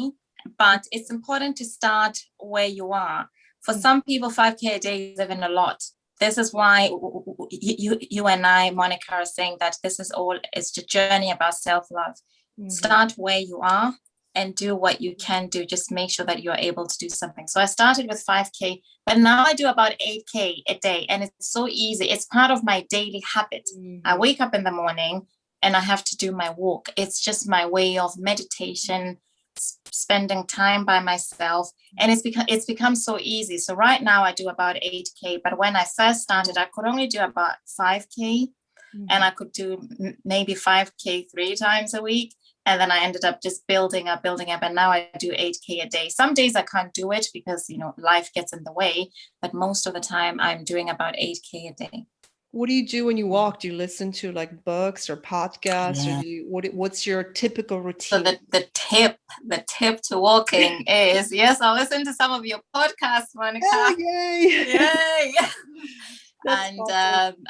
but it's important to start where you are. For some people, 5K a day is even a lot. This is why you and I, Monica, are saying that this is all, it's a journey about self-love. Start where you are and do what you can do. Just make sure that you're able to do something. So I started with 5K, but now I do about 8K a day, and it's so easy. It's part of my daily habit. I wake up in the morning and I have to do my walk. It's just my way of meditation, spending time by myself, and it's become so easy. So right now I do about 8K, but when I first started, I could only do about 5K, and I could do maybe 5K 3 times a week. And then I ended up just building up, and now I do 8K a day. Some days I can't do it because, life gets in the way, but most of the time I'm doing about 8K a day. What do you do when you walk? Do you listen to like books or podcasts, or do you what's your typical routine? So the tip to walking is, yes, I'll listen to some of your podcasts, Monica. Oh, yay! Yay! That's And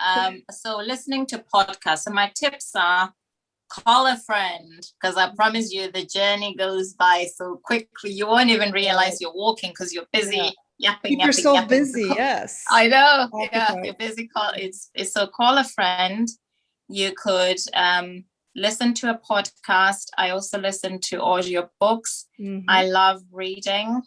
awesome. so listening to podcasts. So my tips are, call a friend, because I promise you the journey goes by so quickly. You won't even realize you're walking because you're busy yapping, People are so yapping. busy. Yes. I know. Yeah, Occupied. you're busy. It's so call a friend. You could listen to a podcast. I also listen to audio books. I love reading.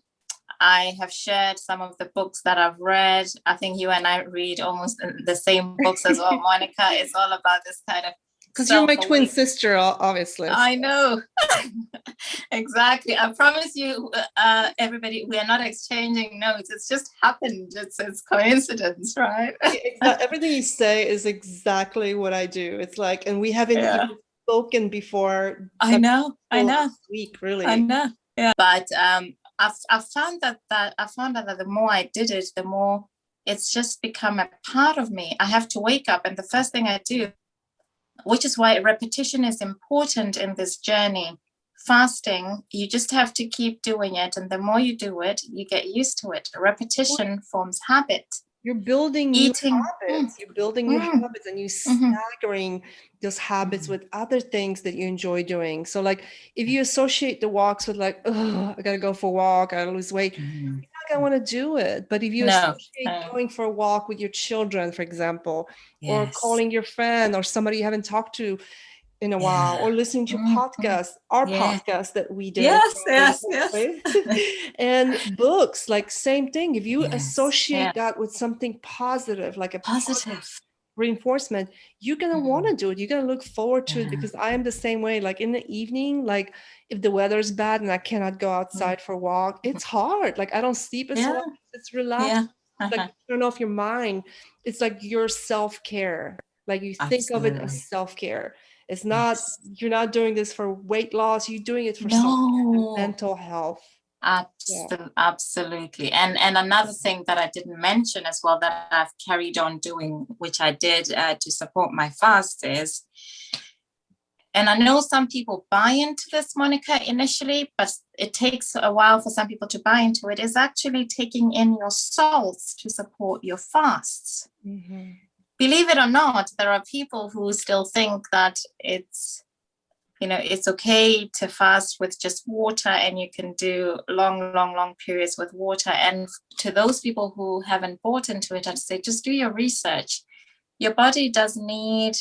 I have shared some of the books that I've read. I think you and I read almost the same books as well, Monica. It's all about this kind of, because you're my twin sister, obviously. I know. Exactly. I promise you, everybody, we are not exchanging notes. It's just happened. It's coincidence, right? Everything you say is exactly what I do. It's like, and we haven't even spoken before. I know. Week, really. I know. Yeah. But I found that the more I did it, the more it's just become a part of me. I have to wake up, and the first thing I do, which is why repetition is important in this journey. Fasting, you just have to keep doing it, and the more you do it, you get used to it. Repetition forms habit. You're building new habits. You're building new habits, and you're staggering those habits with other things that you enjoy doing. So like if you associate the walks with like, oh, I gotta go for a walk, I gotta lose weight, you're not gonna want to do it. But if you associate going for a walk with your children, for example, or calling your friend or somebody you haven't talked to in a while, or listening to podcasts, our podcast that we did. Yes. And books, like same thing. If you associate that with something positive, like a positive reinforcement, you're gonna want to do it. You're gonna look forward to it, because I am the same way. Like in the evening, like if the weather's bad and I cannot go outside for a walk, it's hard. Like I don't sleep as well. It's relaxed. Like turn off your mind. It's like your self-care. Like you think of it as self-care. It's not, you're not doing this for weight loss, you're doing it for mental health. Absolutely. And another thing that I didn't mention as well that I've carried on doing, which I did to support my fast, is, and I know some people buy into this, Monica, initially, but it takes a while for some people to buy into it, is actually taking in your salts to support your fasts. Believe it or not, there are people who still think that it's okay to fast with just water, and you can do long periods with water. And to those people who haven't bought into it, I'd say just do your research. Your body does need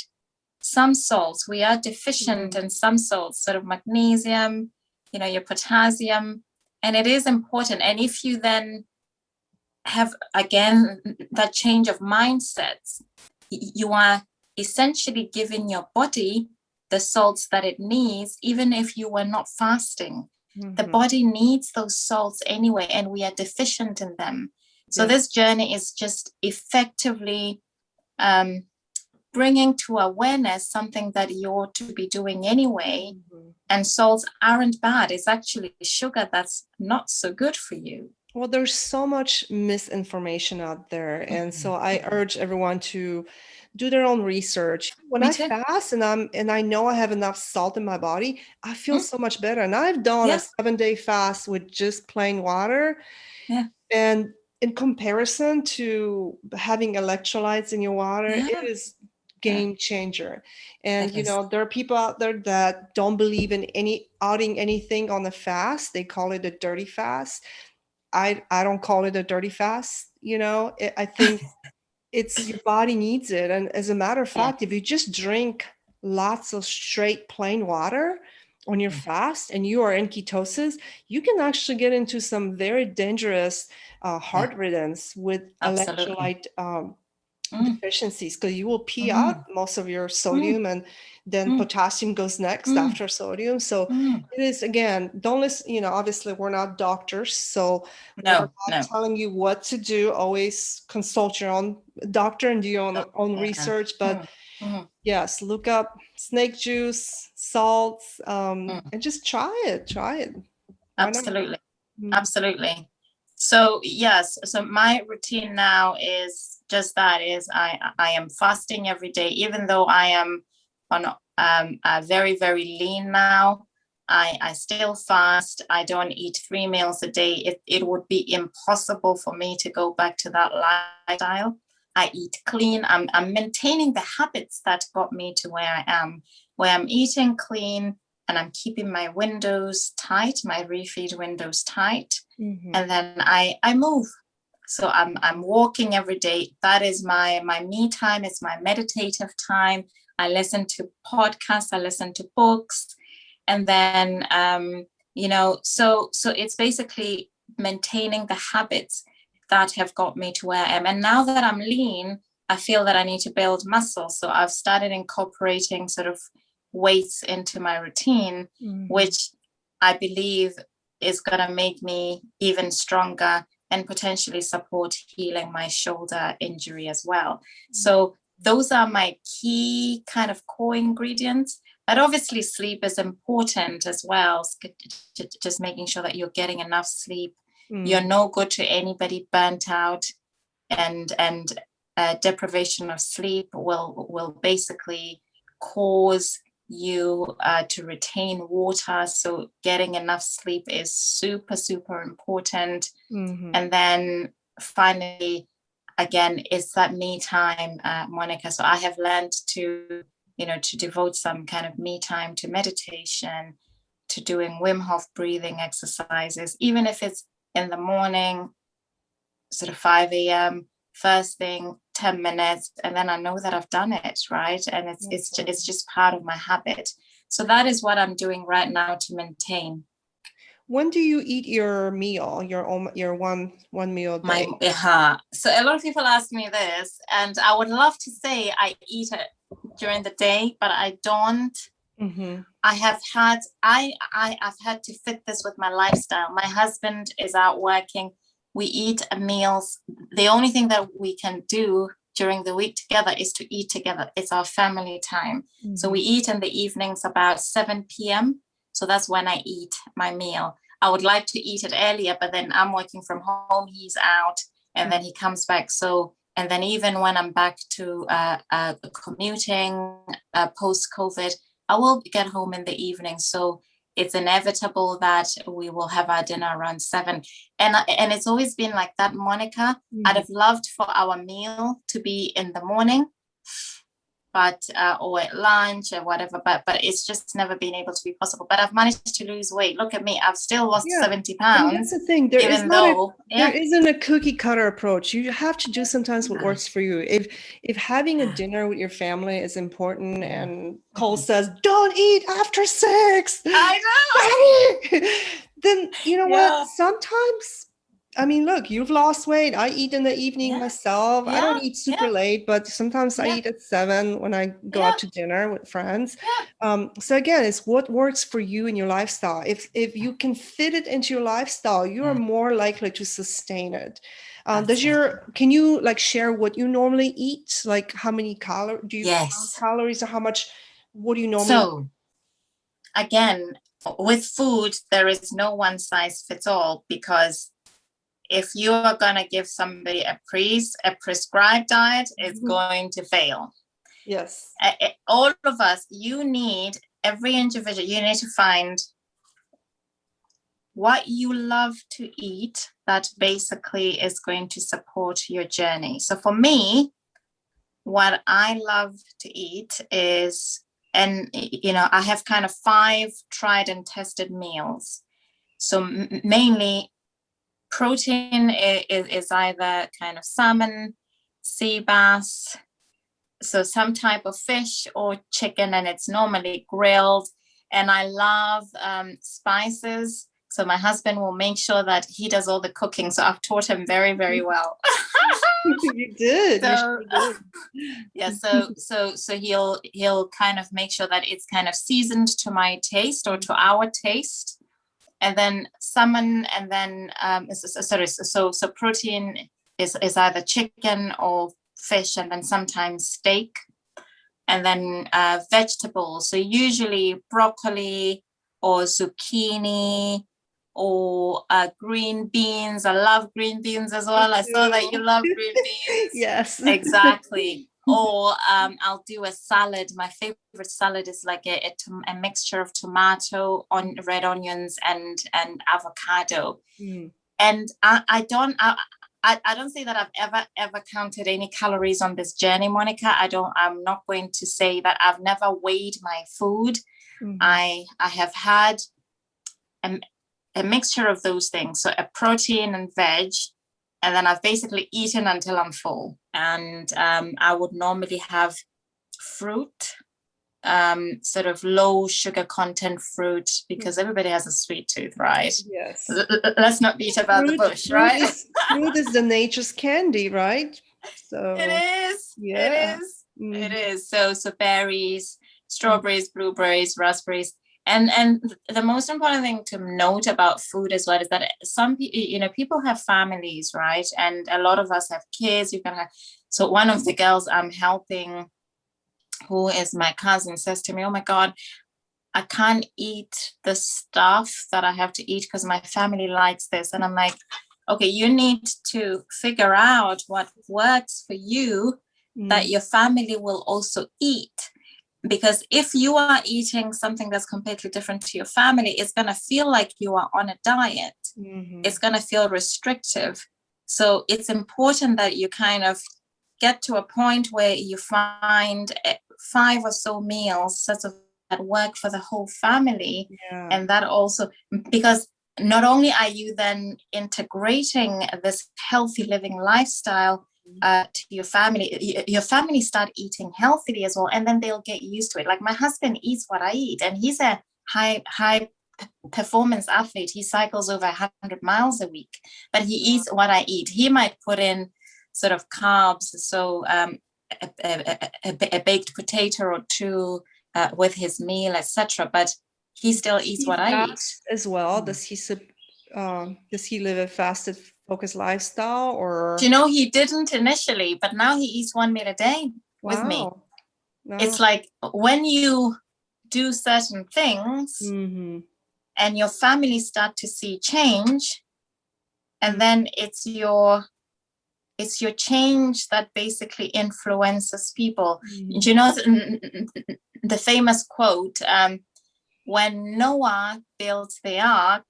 some salts. We are deficient in some salts, sort of magnesium, your potassium, and it is important. And if you then have, again, that change of mindsets, you are essentially giving your body the salts that it needs, even if you were not fasting. The body needs those salts anyway, and we are deficient in them. So this journey is just effectively bringing to awareness something that you ought to be doing anyway. And salts aren't bad. It's actually sugar that's not so good for you. Well, there's so much misinformation out there. And so I urge everyone to do their own research. When Me I too. fast and I know I have enough salt in my body, I feel Mm, so much better. And I've done a yeah, 7-day fast with just plain water. yeah, And in comparison to having electrolytes in your water, it yeah, is yeah. game changer. And It is. there are people out there that don't believe in any outing anything on the fast. They call it a dirty fast. I don't call it a dirty fast. I think it's your body needs it. And as a matter of Yeah, fact, if you just drink lots of straight plain water on your yeah, fast and you are in ketosis, you can actually get into some very dangerous yeah. heart rhythms with Absolutely. electrolyte Mm, deficiencies, because you will pee out mm, most of your mm, sodium, and then mm, potassium goes next mm, after sodium. So mm. it is, again, don't listen, obviously we're not doctors, so we're No, not no. telling you what to do. Always consult your own doctor and do your own Yeah. research. But Mm, mm, yes, look up snake juice, salts, mm. and just try it. Why not? Absolutely. Mhm. Absolutely. So yes, so my routine now is just that is I am fasting every day, even though I am on very, very lean now. I still fast. I don't eat 3 meals a day. It would be impossible for me to go back to that lifestyle. I eat clean. I'm maintaining the habits that got me to where I am, where I'm eating clean, and I'm keeping my windows tight, my refeed windows tight, Mhm. and then I move. So I'm walking every day. That is my me time. It's my meditative time. I listen to podcasts. I listen to books, and then so it's basically maintaining the habits that have got me to where I am. And now that I'm lean, I feel that I need to build muscle. So I've started incorporating sort of weights into my routine, Mhm. which I believe is going to make me even stronger and potentially support healing my shoulder injury as well. So those are my key kind of core ingredients. But obviously, sleep is important as well. Just making sure that you're getting enough sleep. You're Mhm. no good to anybody burnt out, and deprivation of sleep will basically cause you to retain water. So getting enough sleep is super, super important. Mhm. And then finally, again, it's that me time, Monica. So I have learned to devote some kind of me time to meditation, to doing Wim Hof breathing exercises, even if it's in the morning, sort of 5 a.m., first thing, 10 minutes, and then I know that I've done it, right? And it's Excellent. just part of my habit. So that is what I'm doing right now to maintain When do you eat your meal, your one meal a my day? So a lot of people ask me this, and I would love to say I eat it during the day, but I don't. Mm-hmm. I've had to fit this with my lifestyle. My husband is out working. We eat meals. The only thing that we can do during the week together is to eat together. It's our family time. So Mm-hmm. we eat in the evenings about 7 p.m. So that's when I eat my meal. I would like to eat it earlier, but then I'm working from home. He's out, and then he comes back. So, and then even when I'm back to commuting post COVID, I will get home in the evening. So it's inevitable that we will have our dinner around 7. And it's always been like that, Monica. I'd Mm-hmm. have loved for our meal to be in the morning, but or at lunch or whatever, but it's just never been able to be possible. But I've managed to lose weight. Look at me, I've still lost Yeah. 70 And that's pounds, the thing. even though, There yeah, isn't a cookie cutter approach. You have to do sometimes what works for you. If having a dinner with your family is important and Cole says, "Don't eat after 6," I know. then you know what? Yeah, Sometimes, I mean, look, you've lost weight. I eat in the evening yeah, myself. I don't yeah, eat super yeah, late, but sometimes I yeah, eat at 7 when I go yeah, out to dinner with friends. yeah. So again, it's what works for you in your lifestyle. If you can fit it into your lifestyle, you are Yeah, more likely to sustain it. that's it. Can you like share what you normally eat? Like how many calories do you count Yes. calories, or how much? What do you normally? So again, with food, there is no one size fits all because if you are going to give somebody a prescribed diet, it's going to fail. Yes. All of us, every individual, you need to find what you love to eat that basically is going to support your journey. So for me, what I love to eat is, and I have kind of 5 tried and tested meals. So mainly protein is either kind of salmon, sea bass, so some type of fish or chicken, and it's normally grilled. And I love spices. So my husband will make sure that he does all the cooking. So I've taught him very, very well. You did. So, you sure did. Yeah. So he'll kind of make sure that it's kind of seasoned to my taste or to our taste. And then salmon, and then so protein is either chicken or fish, and then sometimes steak, and then vegetables. So usually broccoli or zucchini or green beans. I love green beans as well. I saw that you love green beans. Yes. Exactly. Or I'll do a salad. My favorite salad is like a mixture of tomato, red onions, and avocado. And I don't say that I've ever counted any calories on this journey, Monica. I'm not going to say that I've never weighed my food. I have had a mixture of those things. So a protein and veg, and then I've basically eaten until I'm full. And I would normally have fruit, sort of low sugar content fruit, because everybody has a sweet tooth, right? Yes. Let's not beat about the bush, right? Fruit is the nature's candy, right? So it is. Yeah. It is. So berries, strawberries, blueberries, raspberries. And the most important thing to note about food as well is that some people have families, right? And a lot of us have kids. So one of the girls I'm helping, who is my cousin, says to me, "Oh my God, I can't eat the stuff that I have to eat because my family likes this." And I'm like, okay, you need to figure out what works for you that your family will also eat. Because if you are eating something that's completely different to your family, it's going to feel like you are on a diet. It's going to feel restrictive. So it's important that you kind of get to a point where you find 5 or so meals that work for the whole family. Yeah. And that also, because not only are you then integrating this healthy living lifestyle to your family start eating healthily as well, and then they'll get used to it. Like my husband eats what I eat, and he's a high performance athlete. He cycles over 100 miles a week, but he eats what I eat. He might put in sort of carbs, so a baked potato or 2 with his meal, etc. But he still eats what I eat as well. Does he live a fasted focused lifestyle, or? He didn't initially, but now he eats 1 meal a day with me. No. It's like when you do certain things and your family start to see change, and then it's your change that basically influences people. Do you know the famous quote, when Noah built the ark,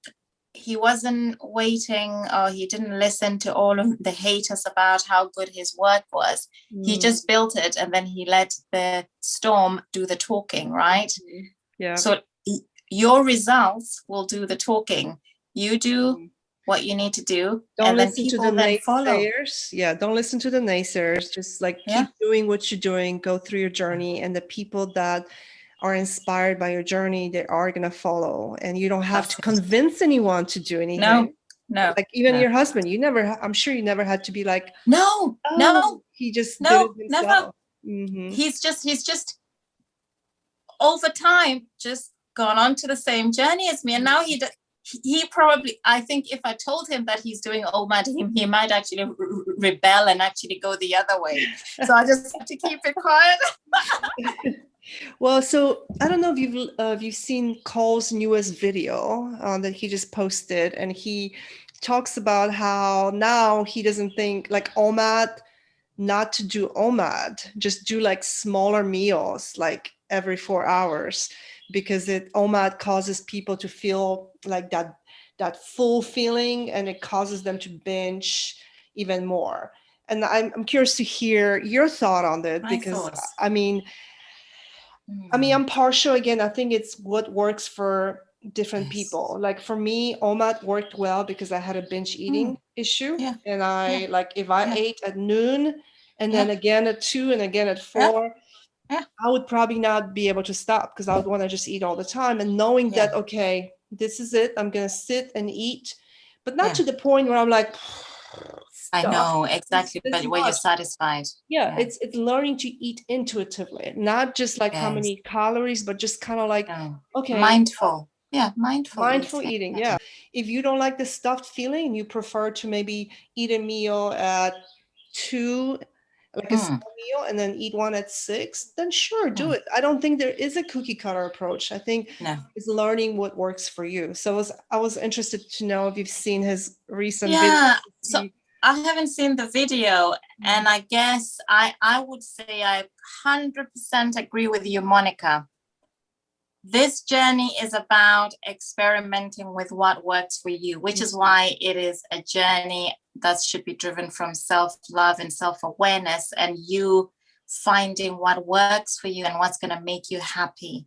he wasn't waiting, or he didn't listen to all of the haters about how good his work was. He just built it, and then he let the storm do the talking, right? Yeah. So your results will do the talking. You do what you need to do, and then people then follow. Yeah, don't listen to the naysayers. Just keep doing what you're doing. Go through your journey, and the people that are inspired by your journey, they are going to follow, and you don't have to convince anyone to do anything. No. Like even your husband, I'm sure you never had to be like, no, he just did it himself. Never. He's just over time just gone on to the same journey as me, and now he probably, I think if I told him that he's doing OMAD, he might actually rebel and actually go the other way. So I just have to keep it quiet. Well, so I don't know if you've seen Cole's newest video that he just posted, and he talks about how now he doesn't think like OMAD, not to do OMAD, just do like smaller meals, like every 4 hours, because OMAD causes people to feel like that full feeling, and it causes them to binge even more. And I'm curious to hear your thought on that, My because thoughts. I'm partial again. I think it's what works for different Yes. people. Like for me, OMAD worked well because I had a binge eating issue. Yeah. And Yeah. I like if I Yeah. ate at noon and Yeah. then again at 2 and again at Yeah. 4, Yeah. I would probably not be able to stop because I would want to just eat all the time. And knowing Yeah. that, okay, this is it, I'm going to sit and eat, but not Yeah. to the point where I'm like, I stuff know this, exactly, this but where you're much. satisfied. Yeah, Yeah. it's learning to eat intuitively, not just like how Yes. many calories, but just kind of like, No. okay, Mindful. Yeah. Mindful mindful eating. eating. Yeah. If you don't like the stuffed feeling and you prefer to maybe eat a meal at 2, like a Mm. small meal, and then eat one at 6, then sure, do Mm. it. I don't think there is a cookie cutter approach. I think No. it's learning what works for you. So I was interested to know if you've seen his recent video. Yeah. So I haven't seen the video, and I guess I would say I 100% agree with you, Monica. This journey is about experimenting with what works for you, which is why it is a journey that should be driven from self-love and self-awareness, and you finding what works for you and what's going to make you happy.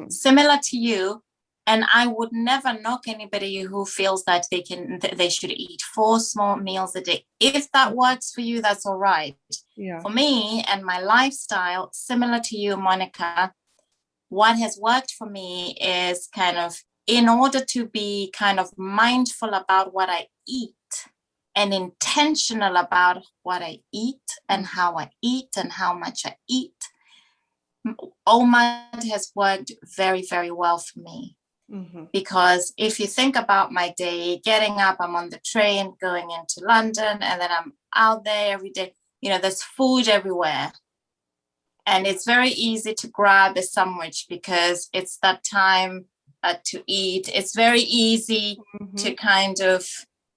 Similar to you, and I would never knock anybody who feels that they should eat 4 small meals a day. If that works for you, that's all right. Yeah. For me and my lifestyle, similar to you, Monica, what has worked for me is kind of, in order to be kind of mindful about what I eat and intentional about what I eat and how I eat and how much I eat, OMAD has worked very, very well for me. Because if you think about my day, getting up, I'm on the train going into London, and then I'm out there every day, there's food everywhere. And it's very easy to grab a sandwich because it's that time to eat. It's very easy to kind of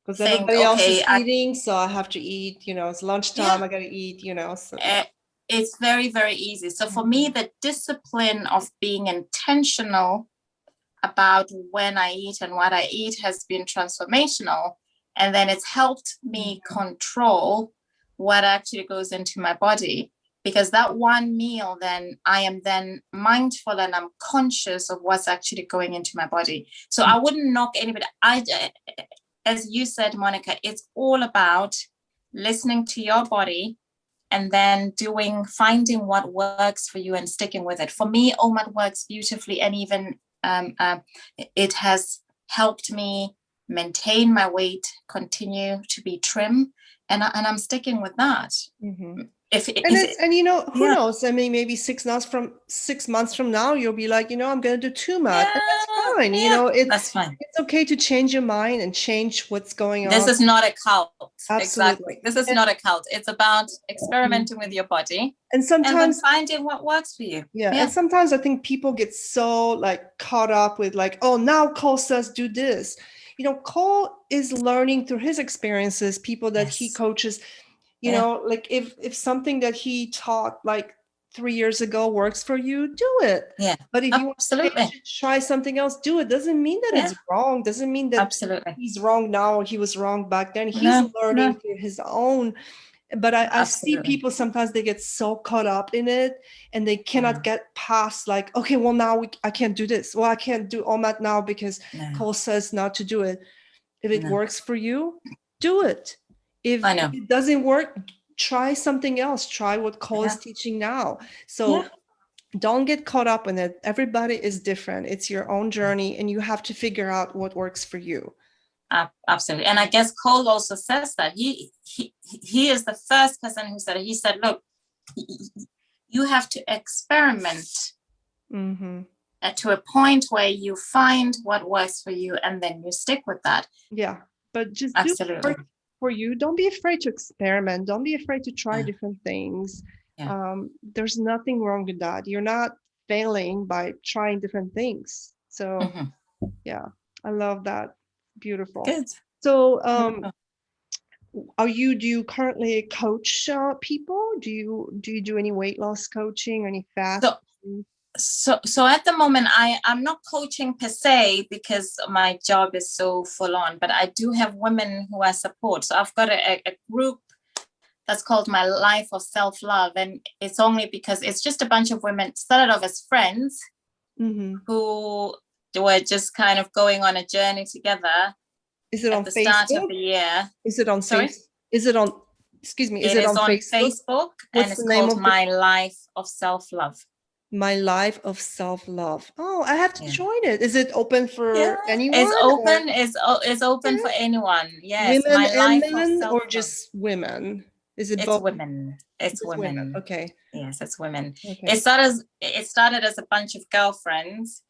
because think, everybody else is okay, eating, so I have to eat. It's lunchtime. I gotta eat. So yeah. It's very, very easy. So for me, the discipline of being intentional about when I eat and what I eat has been transformational. And then it's helped me control what actually goes into my body. Because that one meal, then I am then mindful and I'm conscious of what's actually going into my body. So I wouldn't knock anybody. As you said, Monica, it's all about listening to your body and then finding what works for you and sticking with it. For me, OMAD works beautifully, and even it has helped me maintain my weight, continue to be trim, and I'm sticking with that. Who knows? I mean, maybe 6 months from now, you'll be like, I'm going to do 2 months, and that's fine. That's fine. It's okay to change your mind and change what's going on. This is not a cult. Absolutely. Exactly. This is not a cult. It's about experimenting with your body and sometimes finding what works for you. Yeah. And sometimes I think people get so like caught up with like, oh, now Cole says do this. Cole is learning through his experiences, people that he coaches. Like if something that he taught like 3 years ago works for you, do it. Yeah. But if you want to try something else, do it. Doesn't mean that it's wrong. Doesn't mean that he's wrong now or he was wrong back then. He's learning through his own. But I see people sometimes they get so caught up in it and they cannot get past like, okay, well now I can't do this. Well, I can't do OMAD now because Cole says not to do it. If it works for you, do it. If it doesn't work, try something else. Try what Cole is teaching now. So don't get caught up in it. Everybody is different. It's your own journey and you have to figure out what works for you. Absolutely. And I guess Cole also says that he is the first person who said it. He said, look, you have to experiment to a point where you find what works for you and then you stick with that. Yeah, but just do what works for you. Don't be afraid to experiment. Don't be afraid to try different things. There's nothing wrong with that. You're not failing by trying different things. So yeah, I love that. Beautiful. Good. So, No. do you currently coach people? Do you do any weight loss coaching, any fast? So so at the moment I'm not coaching per se because my job is so full on, but I do have women who I support. So I've got a group that's called My Life of Self-Love, and it's only because it's just a bunch of women started off as friends who were just kind of going on a journey together. Is it at on the start of Facebook? the year. Is it on Sorry? Is it on, excuse me, is It it is on on Facebook? Facebook, and What's it's the name called of the My Life of Self-Love. My Life of Self-Love? Oh, I have to Yeah. join it. Is it open for Yeah, anyone? it's open. Or It's open for anyone. Yes, women My and Life of men, or Self-Love. just women? Is it It's both? women. It's Just women. women. Okay. Yes, it's women. Okay. It started as a bunch of girlfriends,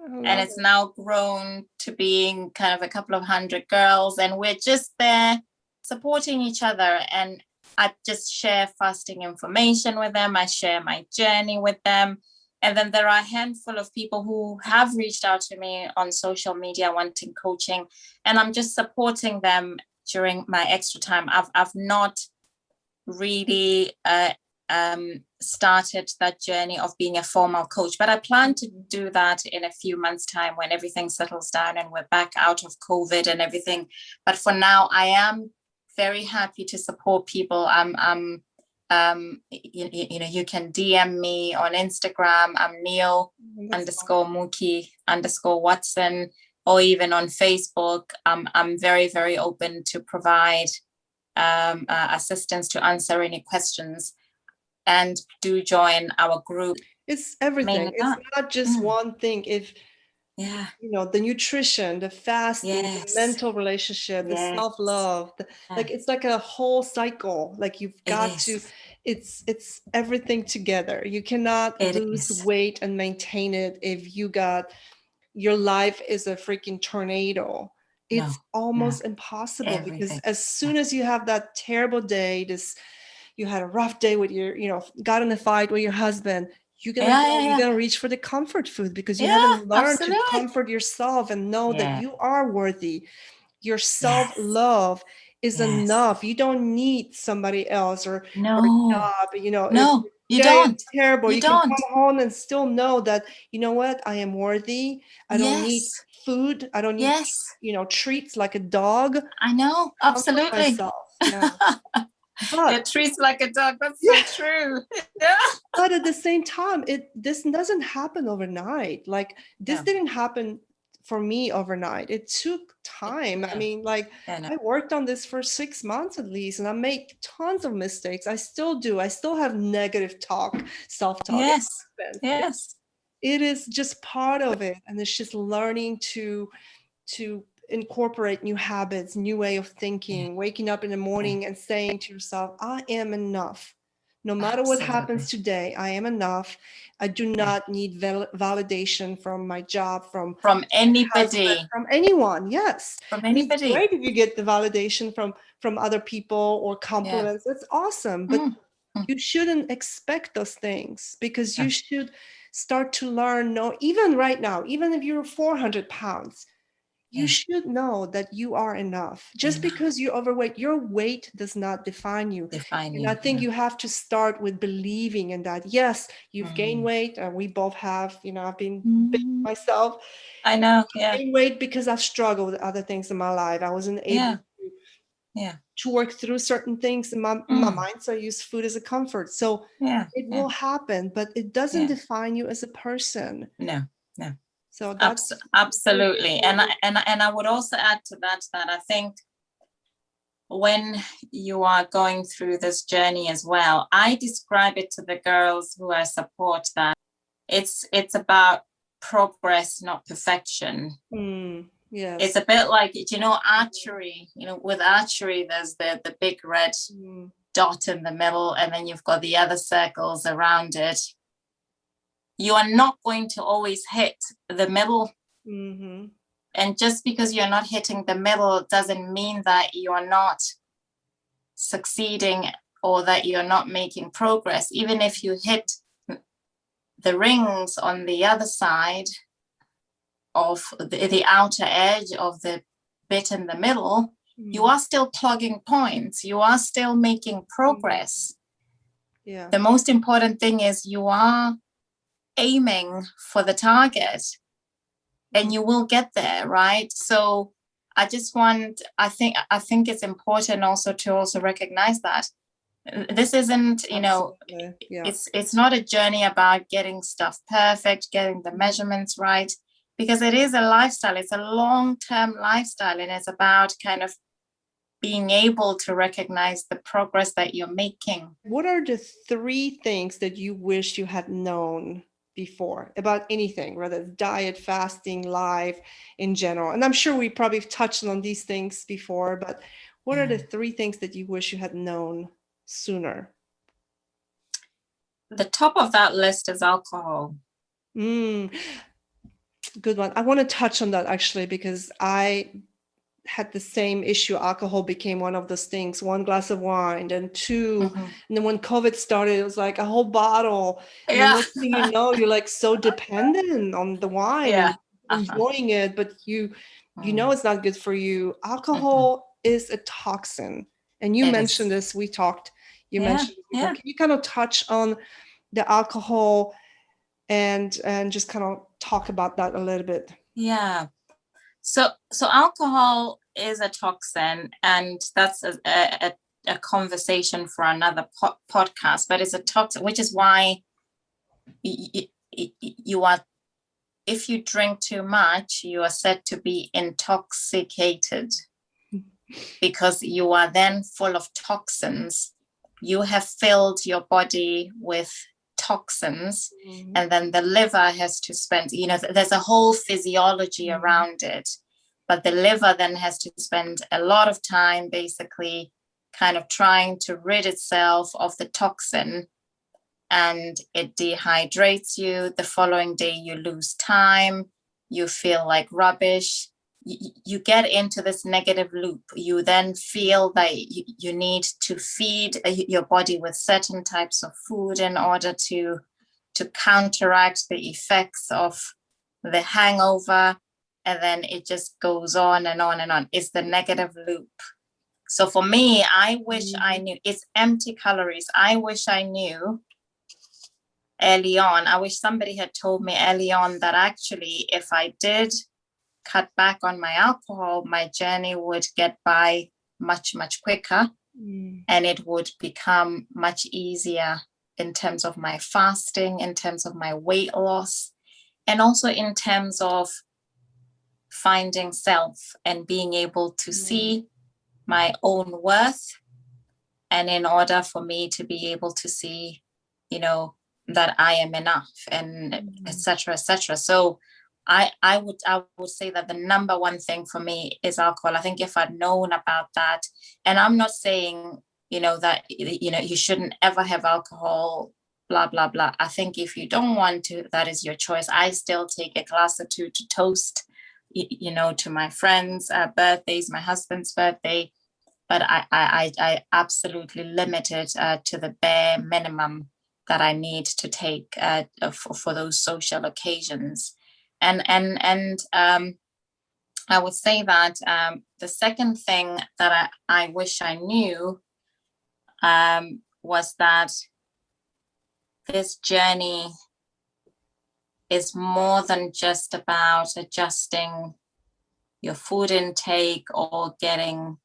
and it's now grown to being kind of a couple of hundred girls, and we're just there supporting each other. And I just share fasting information with them. I share my journey with them. And then there are a handful of people who have reached out to me on social media wanting coaching, and I'm just supporting them during my extra time. I've not really started that journey of being a formal coach, but I plan to do that in a few months' time when everything settles down and we're back out of COVID and everything. But for now, I am very happy to support people. You can DM me on Instagram. I'm Neil_Mookie_Watson, or even on Facebook. I'm very, very open to provide assistance to answer any questions, and do join our group. It's everything. It's not just one thing. If the nutrition, the fasting, the mental relationship, the self-love, like it's like a whole cycle. Like you've got to, it's everything together. You cannot lose weight and maintain it if your life is a freaking tornado. It's almost impossible, because as soon as you have that terrible day, you had a rough day with got in a fight with your husband, you're gonna reach for the comfort food, because you haven't learned to comfort yourself and know that you are worthy. Your self-love is enough. You don't need somebody else or job. No, you day don't. is terrible. You can don't. come home and still know that, you know what, I am worthy. I don't need food. I don't need treats like a dog. I know, absolutely. Myself. Yeah. But it treats like a dog. That's so true. Yeah. But at the same time, this doesn't happen overnight. Like this didn't happen for me overnight. It took time. I mean, like I worked on this for 6 months at least, and I made tons of mistakes. I still do. I still have negative self-talk. Yes. It is just part of it, and it's just learning to incorporate new habits, new way of thinking, waking up in the morning and saying to yourself, I am enough. No matter what happens today, I am enough. I do not need validation from my job, from anybody, husband, from anyone. Yes, from anybody. It's great if you get the validation from other people or compliments. It's awesome, but you shouldn't expect those things, because you should start to learn. No, even right now, even if you're 400 pounds, you should know that you are enough. Just because you're overweight, your weight does not define you. And I think you have to start with believing in that. Yes, you've gained weight. We both have. I've been big myself. I know. I gained weight because I've struggled with other things in my life. I wasn't able to work through certain things in my mind. So I use food as a comfort. So it will happen, but it doesn't define you as a person. No. So that's absolutely. And I would also add to that I think when you are going through this journey as well, I describe it to the girls who I support that it's about progress, not perfection. Yes. It's a bit like, archery. With archery, there's the big red dot in the middle, and then you've got the other circles around it. You are not going to always hit the middle. And just because you're not hitting the middle doesn't mean that you're not succeeding or that you're not making progress. Even if you hit the rings on the other side of the outer edge of the bit in the middle, you are still plugging points. You are still making progress. Yeah. The most important thing is you are aiming for the target and you will get there, right? So I think it's important also to recognize that this isn't, it's not a journey about getting stuff perfect, getting the measurements right, because it is a lifestyle. It's a long-term lifestyle, and it's about kind of being able to recognize the progress that you're making. What are the 3 things that you wish you had known before about anything, whether it's diet, fasting, life in general? And I'm sure we probably touched on these things before, but what are the 3 things that you wish you had known sooner? The top of that list is alcohol. Good one. I want to touch on that actually, because I had the same issue. Alcohol became one of those things. 1 glass of wine, and 2, and then when COVID started, it was like a whole bottle. And the next thing you know, you're like so dependent on the wine and enjoying it, but you know it's not good for you. Alcohol is a toxin, and you mentioned this. We talked. You mentioned it before. Can you kind of touch on the alcohol and just kind of talk about that a little bit? Yeah. So alcohol is a toxin, and that's a conversation for another podcast, but it's a toxin, which is why you are, if you drink too much, you are said to be intoxicated, because you are then full of toxins. You have filled your body with toxins, and then the liver has to spend, there's a whole physiology around it, but the liver then has to spend a lot of time basically kind of trying to rid itself of the toxin, and it dehydrates you. The following day you lose time, you feel like rubbish, you get into this negative loop. You then feel that you need to feed your body with certain types of food in order to counteract the effects of the hangover, and then it just goes on and on and on. It's the negative loop. So for me, I wish I knew. It's empty calories. I wish I knew early on. I wish somebody had told me early on that actually, if I did cut back on my alcohol, my journey would get by much, much quicker, and it would become much easier in terms of my fasting, in terms of my weight loss, and also in terms of finding self and being able to see my own worth. And in order for me to be able to see, that I am enough, and etc. etc. So I would say that the number one thing for me is alcohol. I think if I'd known about that, and I'm not saying, that, you shouldn't ever have alcohol, blah, blah, blah. I think if you don't want to, that is your choice. I still take a glass or 2 to toast, to my friends' birthdays, my husband's birthday, but I absolutely limit it to the bare minimum that I need to take for those social occasions. And I would say that the second thing that I wish I knew was that this journey is more than just about adjusting your food intake or getting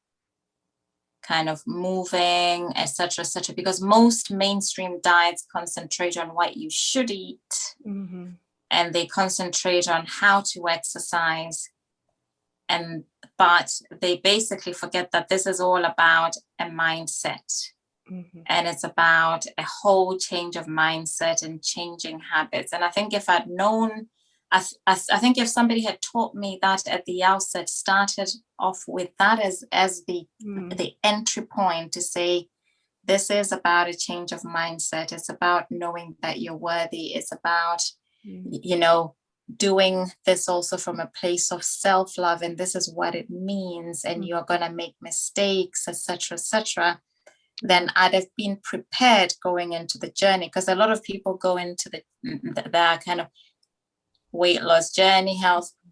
kind of moving, etc., etc., because most mainstream diets concentrate on what you should eat, and they concentrate on how to exercise, but they basically forget that this is all about a mindset, and it's about a whole change of mindset and changing habits. And I think if I'd known, I think if somebody had taught me that at the outset, started off with that as the entry point to say, this is about a change of mindset. It's about knowing that you're worthy. It's about, doing this also from a place of self-love, and this is what it means, and you're going to make mistakes, etc., etc., then I'd have been prepared going into the journey. Because a lot of people go into their kind of weight loss journey,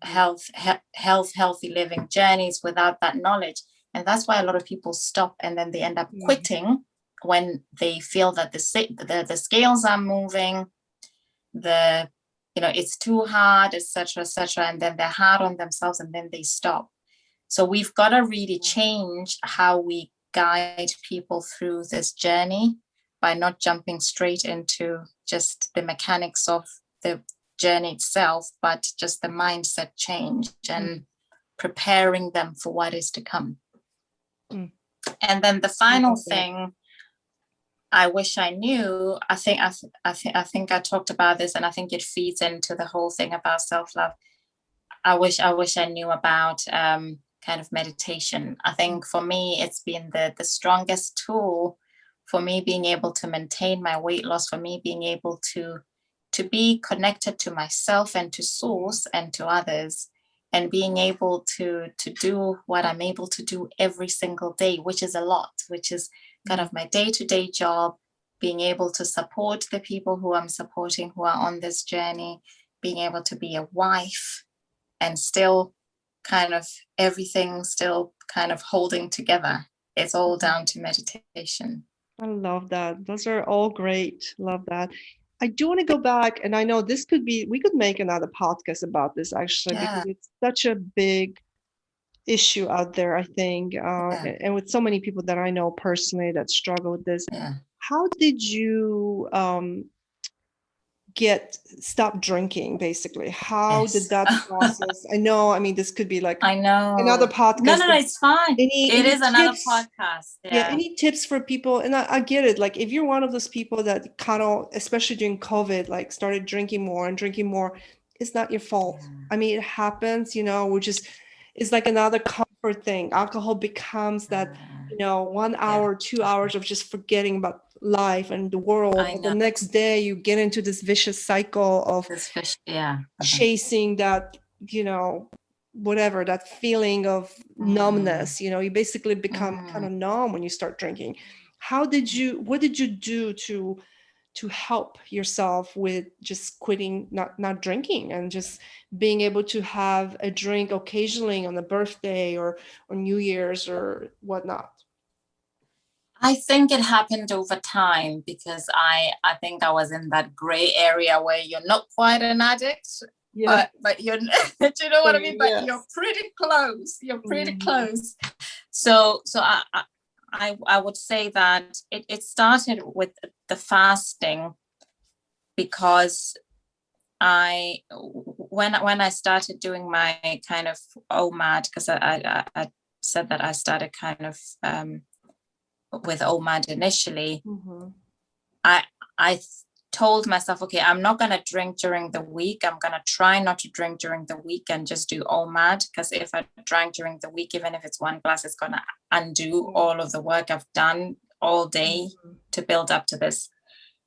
healthy living journeys without that knowledge. And that's why a lot of people stop, and then they end up Mhm. quitting when they feel that the scales are moving, it's too hard, etc., etc., and then they're hard on themselves, and then they stop. So we've got to really change how we guide people through this journey by not jumping straight into just the mechanics of the journey itself, but just the mindset change and preparing them for what is to come. And then the final thing I wish I knew, I think I talked about this, and I think it feeds into the whole thing about self-love. I wish I knew about kind of meditation. I think for me, it's been the strongest tool for me being able to maintain my weight loss, for me being able to be connected to myself and to source and to others, and being able to do what I'm able to do every single day, which is a lot, which is kind of my day-to-day job, being able to support the people who I'm supporting, who are on this journey, being able to be a wife, and still kind of everything still kind of holding together. It's all down to meditation. I love that. Those are all great. Love that. I do want to go back, and I know this could be, we could make another podcast about this actually, because it's such a big issue out there, I think, and with so many people that I know personally that struggle with this. How did you stop drinking, basically? How did that process? I know, I mean, this could be like another podcast. No, it's fine. It is another podcast. Yeah, any tips for people? And I get it. Like, if you're one of those people that kind of, especially during COVID, like started drinking more and drinking more, it's not your fault. I mean, it happens, which is, it's like another comfort thing. Alcohol becomes that, 1 hour, 2 hours of just forgetting about life and the world. And the next day you get into this vicious cycle of chasing that, whatever, that feeling of numbness. You basically become kind of numb when you start drinking. What did you do to help yourself with just quitting, not drinking, and just being able to have a drink occasionally on a birthday or New Year's or whatnot? I think it happened over time, because I think I was in that gray area where you're not quite an addict, but you're, do you know what I mean? But you're pretty close. You're pretty close. So I would say that it started with the fasting, because when I started doing my kind of OMAD, because I said that I started kind of with OMAD initially, I told myself, okay, I'm not going to drink during the week. I'm going to try not to drink during the week and just do OMAD, because if I drank during the week, even if it's one glass, it's going to undo all of the work I've done all day to build up to this.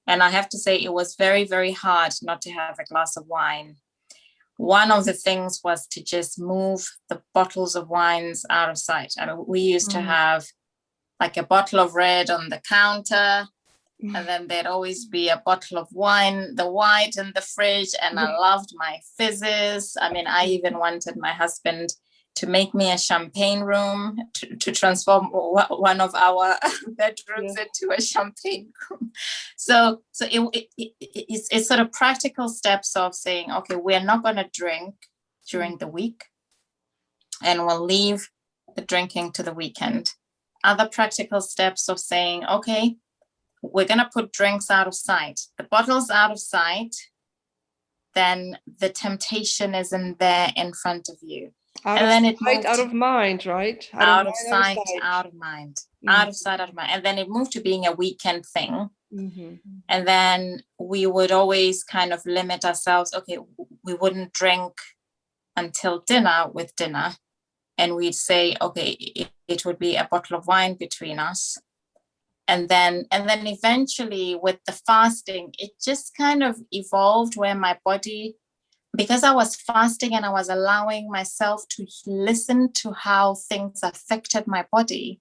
And I have to say, it was very, very hard not to have a glass of wine. One of the things was to just move the bottles of wines out of sight. I mean, we used to have like a bottle of red on the counter, and then there'd always be a bottle of wine, the white, in the fridge. And I loved my fizzes. I mean, I even wanted my husband to make me a champagne room, to transform one of our bedrooms into a champagne room. So it's sort of practical steps of saying, okay, we're not going to drink during the week, and we'll leave the drinking to the weekend. Other practical steps of saying, okay, we're going to put drinks out of sight. The bottle's out of sight, then the temptation isn't there in front of you. Out of mind, right? Out of sight, out of mind. Out of sight, out of mind. And then it moved to being a weekend thing. And then we would always kind of limit ourselves. Okay, we wouldn't drink until dinner with dinner. And we'd say, okay, it would be a bottle of wine between us. And then eventually with the fasting, it just kind of evolved where my body, because I was fasting and I was allowing myself to listen to how things affected my body,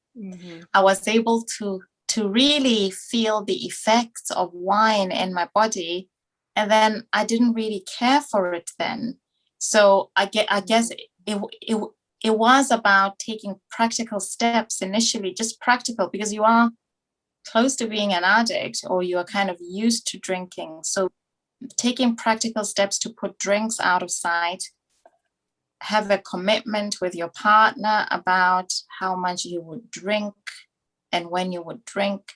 I was able to really feel the effects of wine in my body. And then I didn't really care for it then. So I guess it was about taking practical steps initially, just practical, because you are close to being an addict, or you are kind of used to drinking. So taking practical steps to put drinks out of sight, have a commitment with your partner about how much you would drink and when you would drink,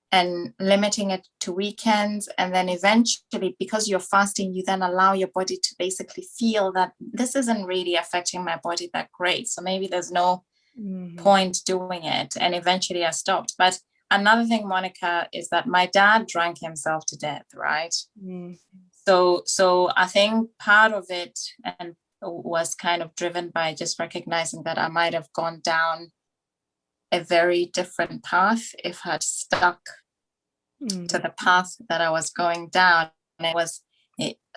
and limiting it to weekends. And then eventually, because you're fasting, you then allow your body to basically feel that this isn't really affecting my body that great, so maybe there's no point doing it. And eventually I stopped. But another thing, Monica, is that my dad drank himself to death, right? So I think part of it and was kind of driven by just recognizing that I might have gone down a very different path if I'd stuck to the path that I was going down. And it was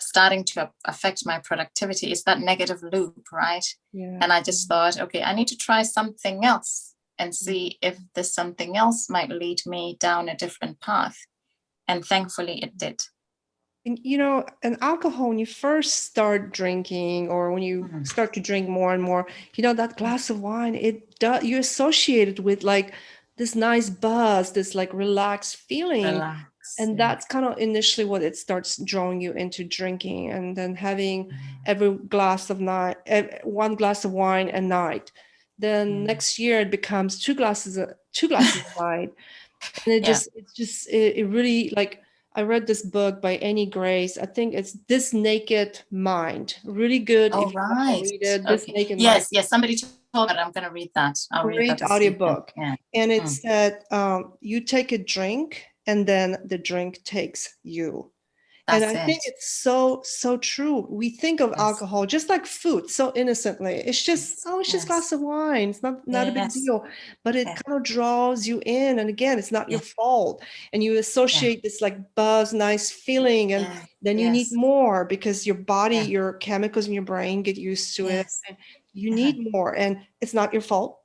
starting to affect my productivity. It's that negative loop, right? And I just thought, okay, I need to try something else and see if this something else might lead me down a different path. And thankfully it did. And, and alcohol, when you first start drinking, or when you start to drink more and more, that glass of wine, you associate it with like this nice buzz, this like relaxed feeling. And that's kind of initially what it starts drawing you into drinking, and then having one glass of wine a night. Then next year it becomes two glasses a night. And it really, like, I read this book by Annie Grace. I think it's This Naked Mind. Really good. Oh, if you want to read it. This Naked Mind. Yes, somebody told me that. I'm going to read that. I'll read that. Great audiobook. And it said, you take a drink and then the drink takes you. And I think it's so true. We think of alcohol just like food, so innocently. It's just, it's just a glass of wine. It's not a big deal. But it kind of draws you in. And again, it's not your fault. And you associate this like buzz, nice feeling. And then you need more because your body, your chemicals in your brain get used to it. And you need more. And it's not your fault.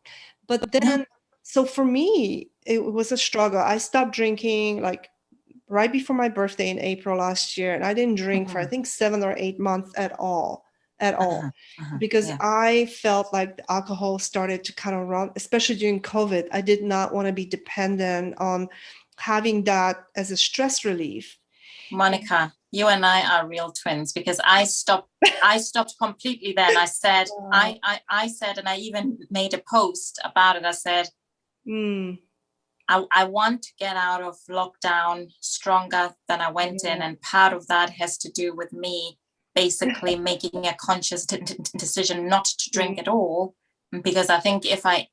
But then, so for me, it was a struggle. I stopped drinking like right before my birthday in April last year. And I didn't drink for, I think, 7 or 8 months at all, because I felt like the alcohol started to kind of run, especially during COVID. I did not want to be dependent on having that as a stress relief. Monica, you and I are real twins, because I stopped completely then. I said, I said, and I even made a post about it. I said, I want to get out of lockdown stronger than I went in. And part of that has to do with me basically making a conscious decision not to drink at all. Because I think if I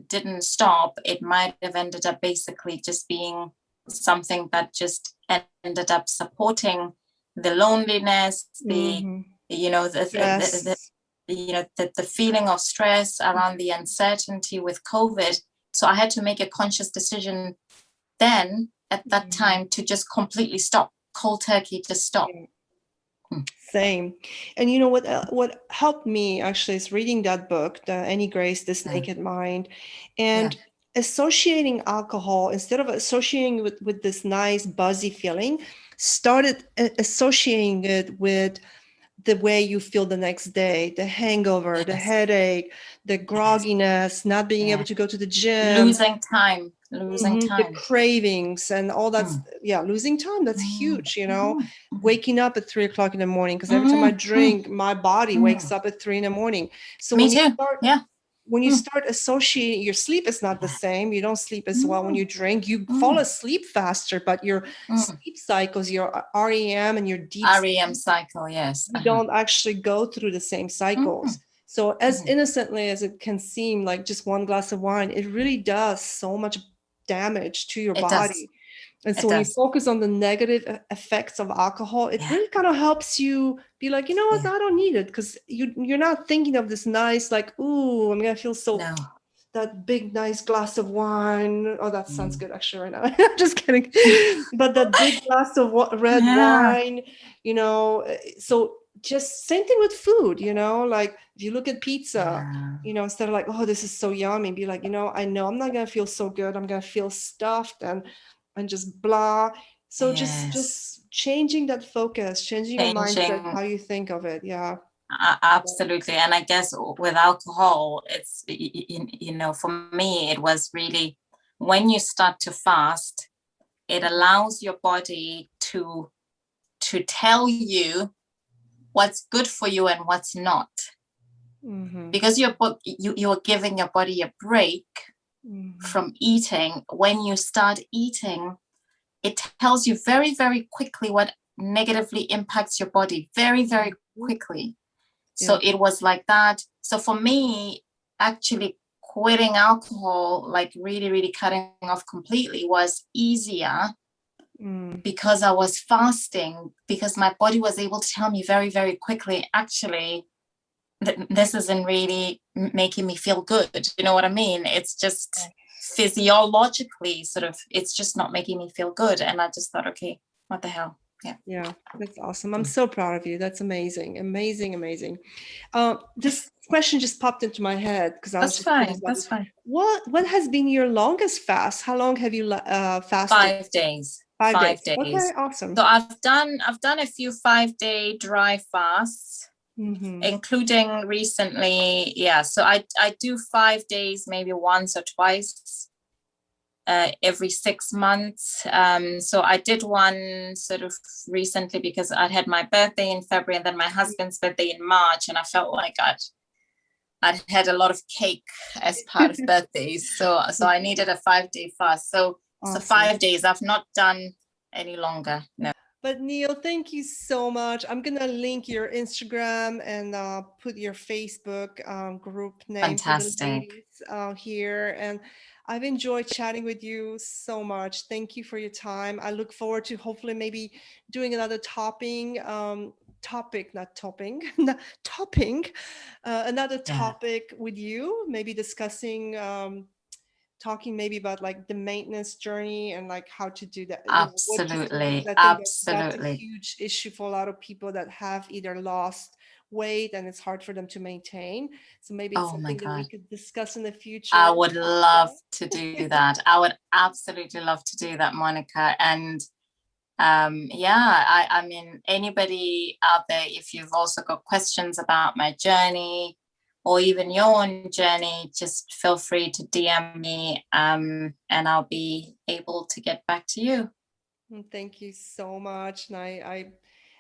didn't stop, it might have ended up basically just being something that just ended up supporting the loneliness, the feeling of stress around the uncertainty with COVID. So I had to make a conscious decision then at that time to just completely stop, cold turkey, just stop. Same. And you know what helped me actually is reading that book, the Annie Grace, This Naked Mind, and associating alcohol, instead of associating with this nice buzzy feeling, started associating it with the way you feel the next day, the hangover, the headache, the grogginess, not being able to go to the gym, losing time, the cravings and all that's losing time. That's huge, waking up at 3 o'clock in the morning, because every time I drink, my body wakes up at 3 in the morning. So when you start associating, your sleep is not the same. You don't sleep as well when you drink. You fall asleep faster, but your sleep cycles, your REM and your deep REM cycle, you don't actually go through the same cycles. So as innocently as it can seem, like just one glass of wine, it really does so much damage to your body. And so when you focus on the negative effects of alcohol, it really kind of helps you be like, you know what, I don't need it, because you're not thinking of this nice, like, ooh, I'm going to feel so, that big, nice glass of wine. Oh, that sounds good, actually, right now. I'm just kidding. But that big glass of red wine, so just same thing with food, like if you look at pizza, instead of like, oh, this is so yummy, be like, I know I'm not going to feel so good. I'm going to feel stuffed and just blah. So just changing that focus, changing your mindset, how you think of it. Yeah. Absolutely. And I guess with alcohol, it's, for me, it was really when you start to fast, it allows your body to tell you what's good for you and what's not. Because you're giving your body a break from eating. When you start eating, it tells you very, very quickly what negatively impacts your body very, very quickly. So it was like that. So for me, actually quitting alcohol, like really, really cutting off completely, was easier because I was fasting, because my body was able to tell me very, very quickly, actually, this isn't really making me feel good. You know what I mean? It's just physiologically sort of, it's just not making me feel good. And I just thought, okay, what the hell? Yeah, that's awesome. I'm so proud of you. That's amazing. Amazing. This question just popped into my head because I was just curious about That's fine. What has been your longest fast? How long have you fasted? 5 days. 5 days. 5 days. Okay, awesome. So I've done a few 5-day dry fasts, including recently. Yeah. So I do 5 days, maybe once or twice every 6 months. So I did one sort of recently because I'd had my birthday in February and then my husband's birthday in March, and I felt like I'd had a lot of cake as part of birthdays. So I needed a 5-day fast. So 5 days. I've not done any longer. No. But Neil, thank you so much. I'm gonna link your Instagram and put your Facebook group name for the ladies here. And I've enjoyed chatting with you so much. Thank you for your time. I look forward to hopefully maybe doing another topping, another topic with you, maybe discussing talking maybe about like the maintenance journey and like how to do that. Absolutely. I think that's a huge issue for a lot of people that have either lost weight and it's hard for them to maintain. So maybe it's something that we could discuss in the future. I would love to do that. I would absolutely love to do that, Monica. And I mean, anybody out there, if you've also got questions about my journey or even your own journey, just feel free to DM me and I'll be able to get back to you. Thank you so much. And I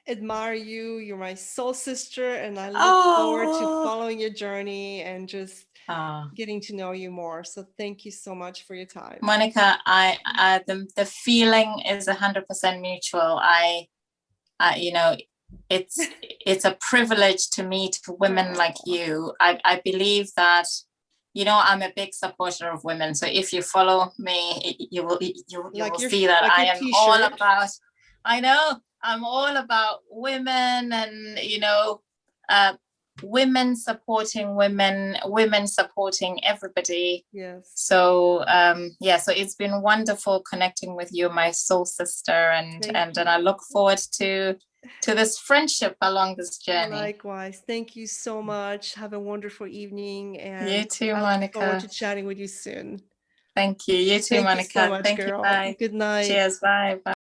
admire you. You're my soul sister, and I look forward to following your journey and just getting to know you more. So thank you so much for your time, Monica. The feeling is 100% mutual. It's a privilege to meet women like you. I believe that, I'm a big supporter of women. So if you follow me, you will see that I am all about, I'm all about women and, women supporting women, women supporting everybody. Yes. So, so it's been wonderful connecting with you, my soul sister, and I look forward to this friendship along this journey. Likewise. Thank you so much. Have a wonderful evening. And you too, I Monica. look forward to chatting with you soon. Thank you. You too, Monica. Thank you so much, girl. Bye. Good night. Cheers. Bye. Bye.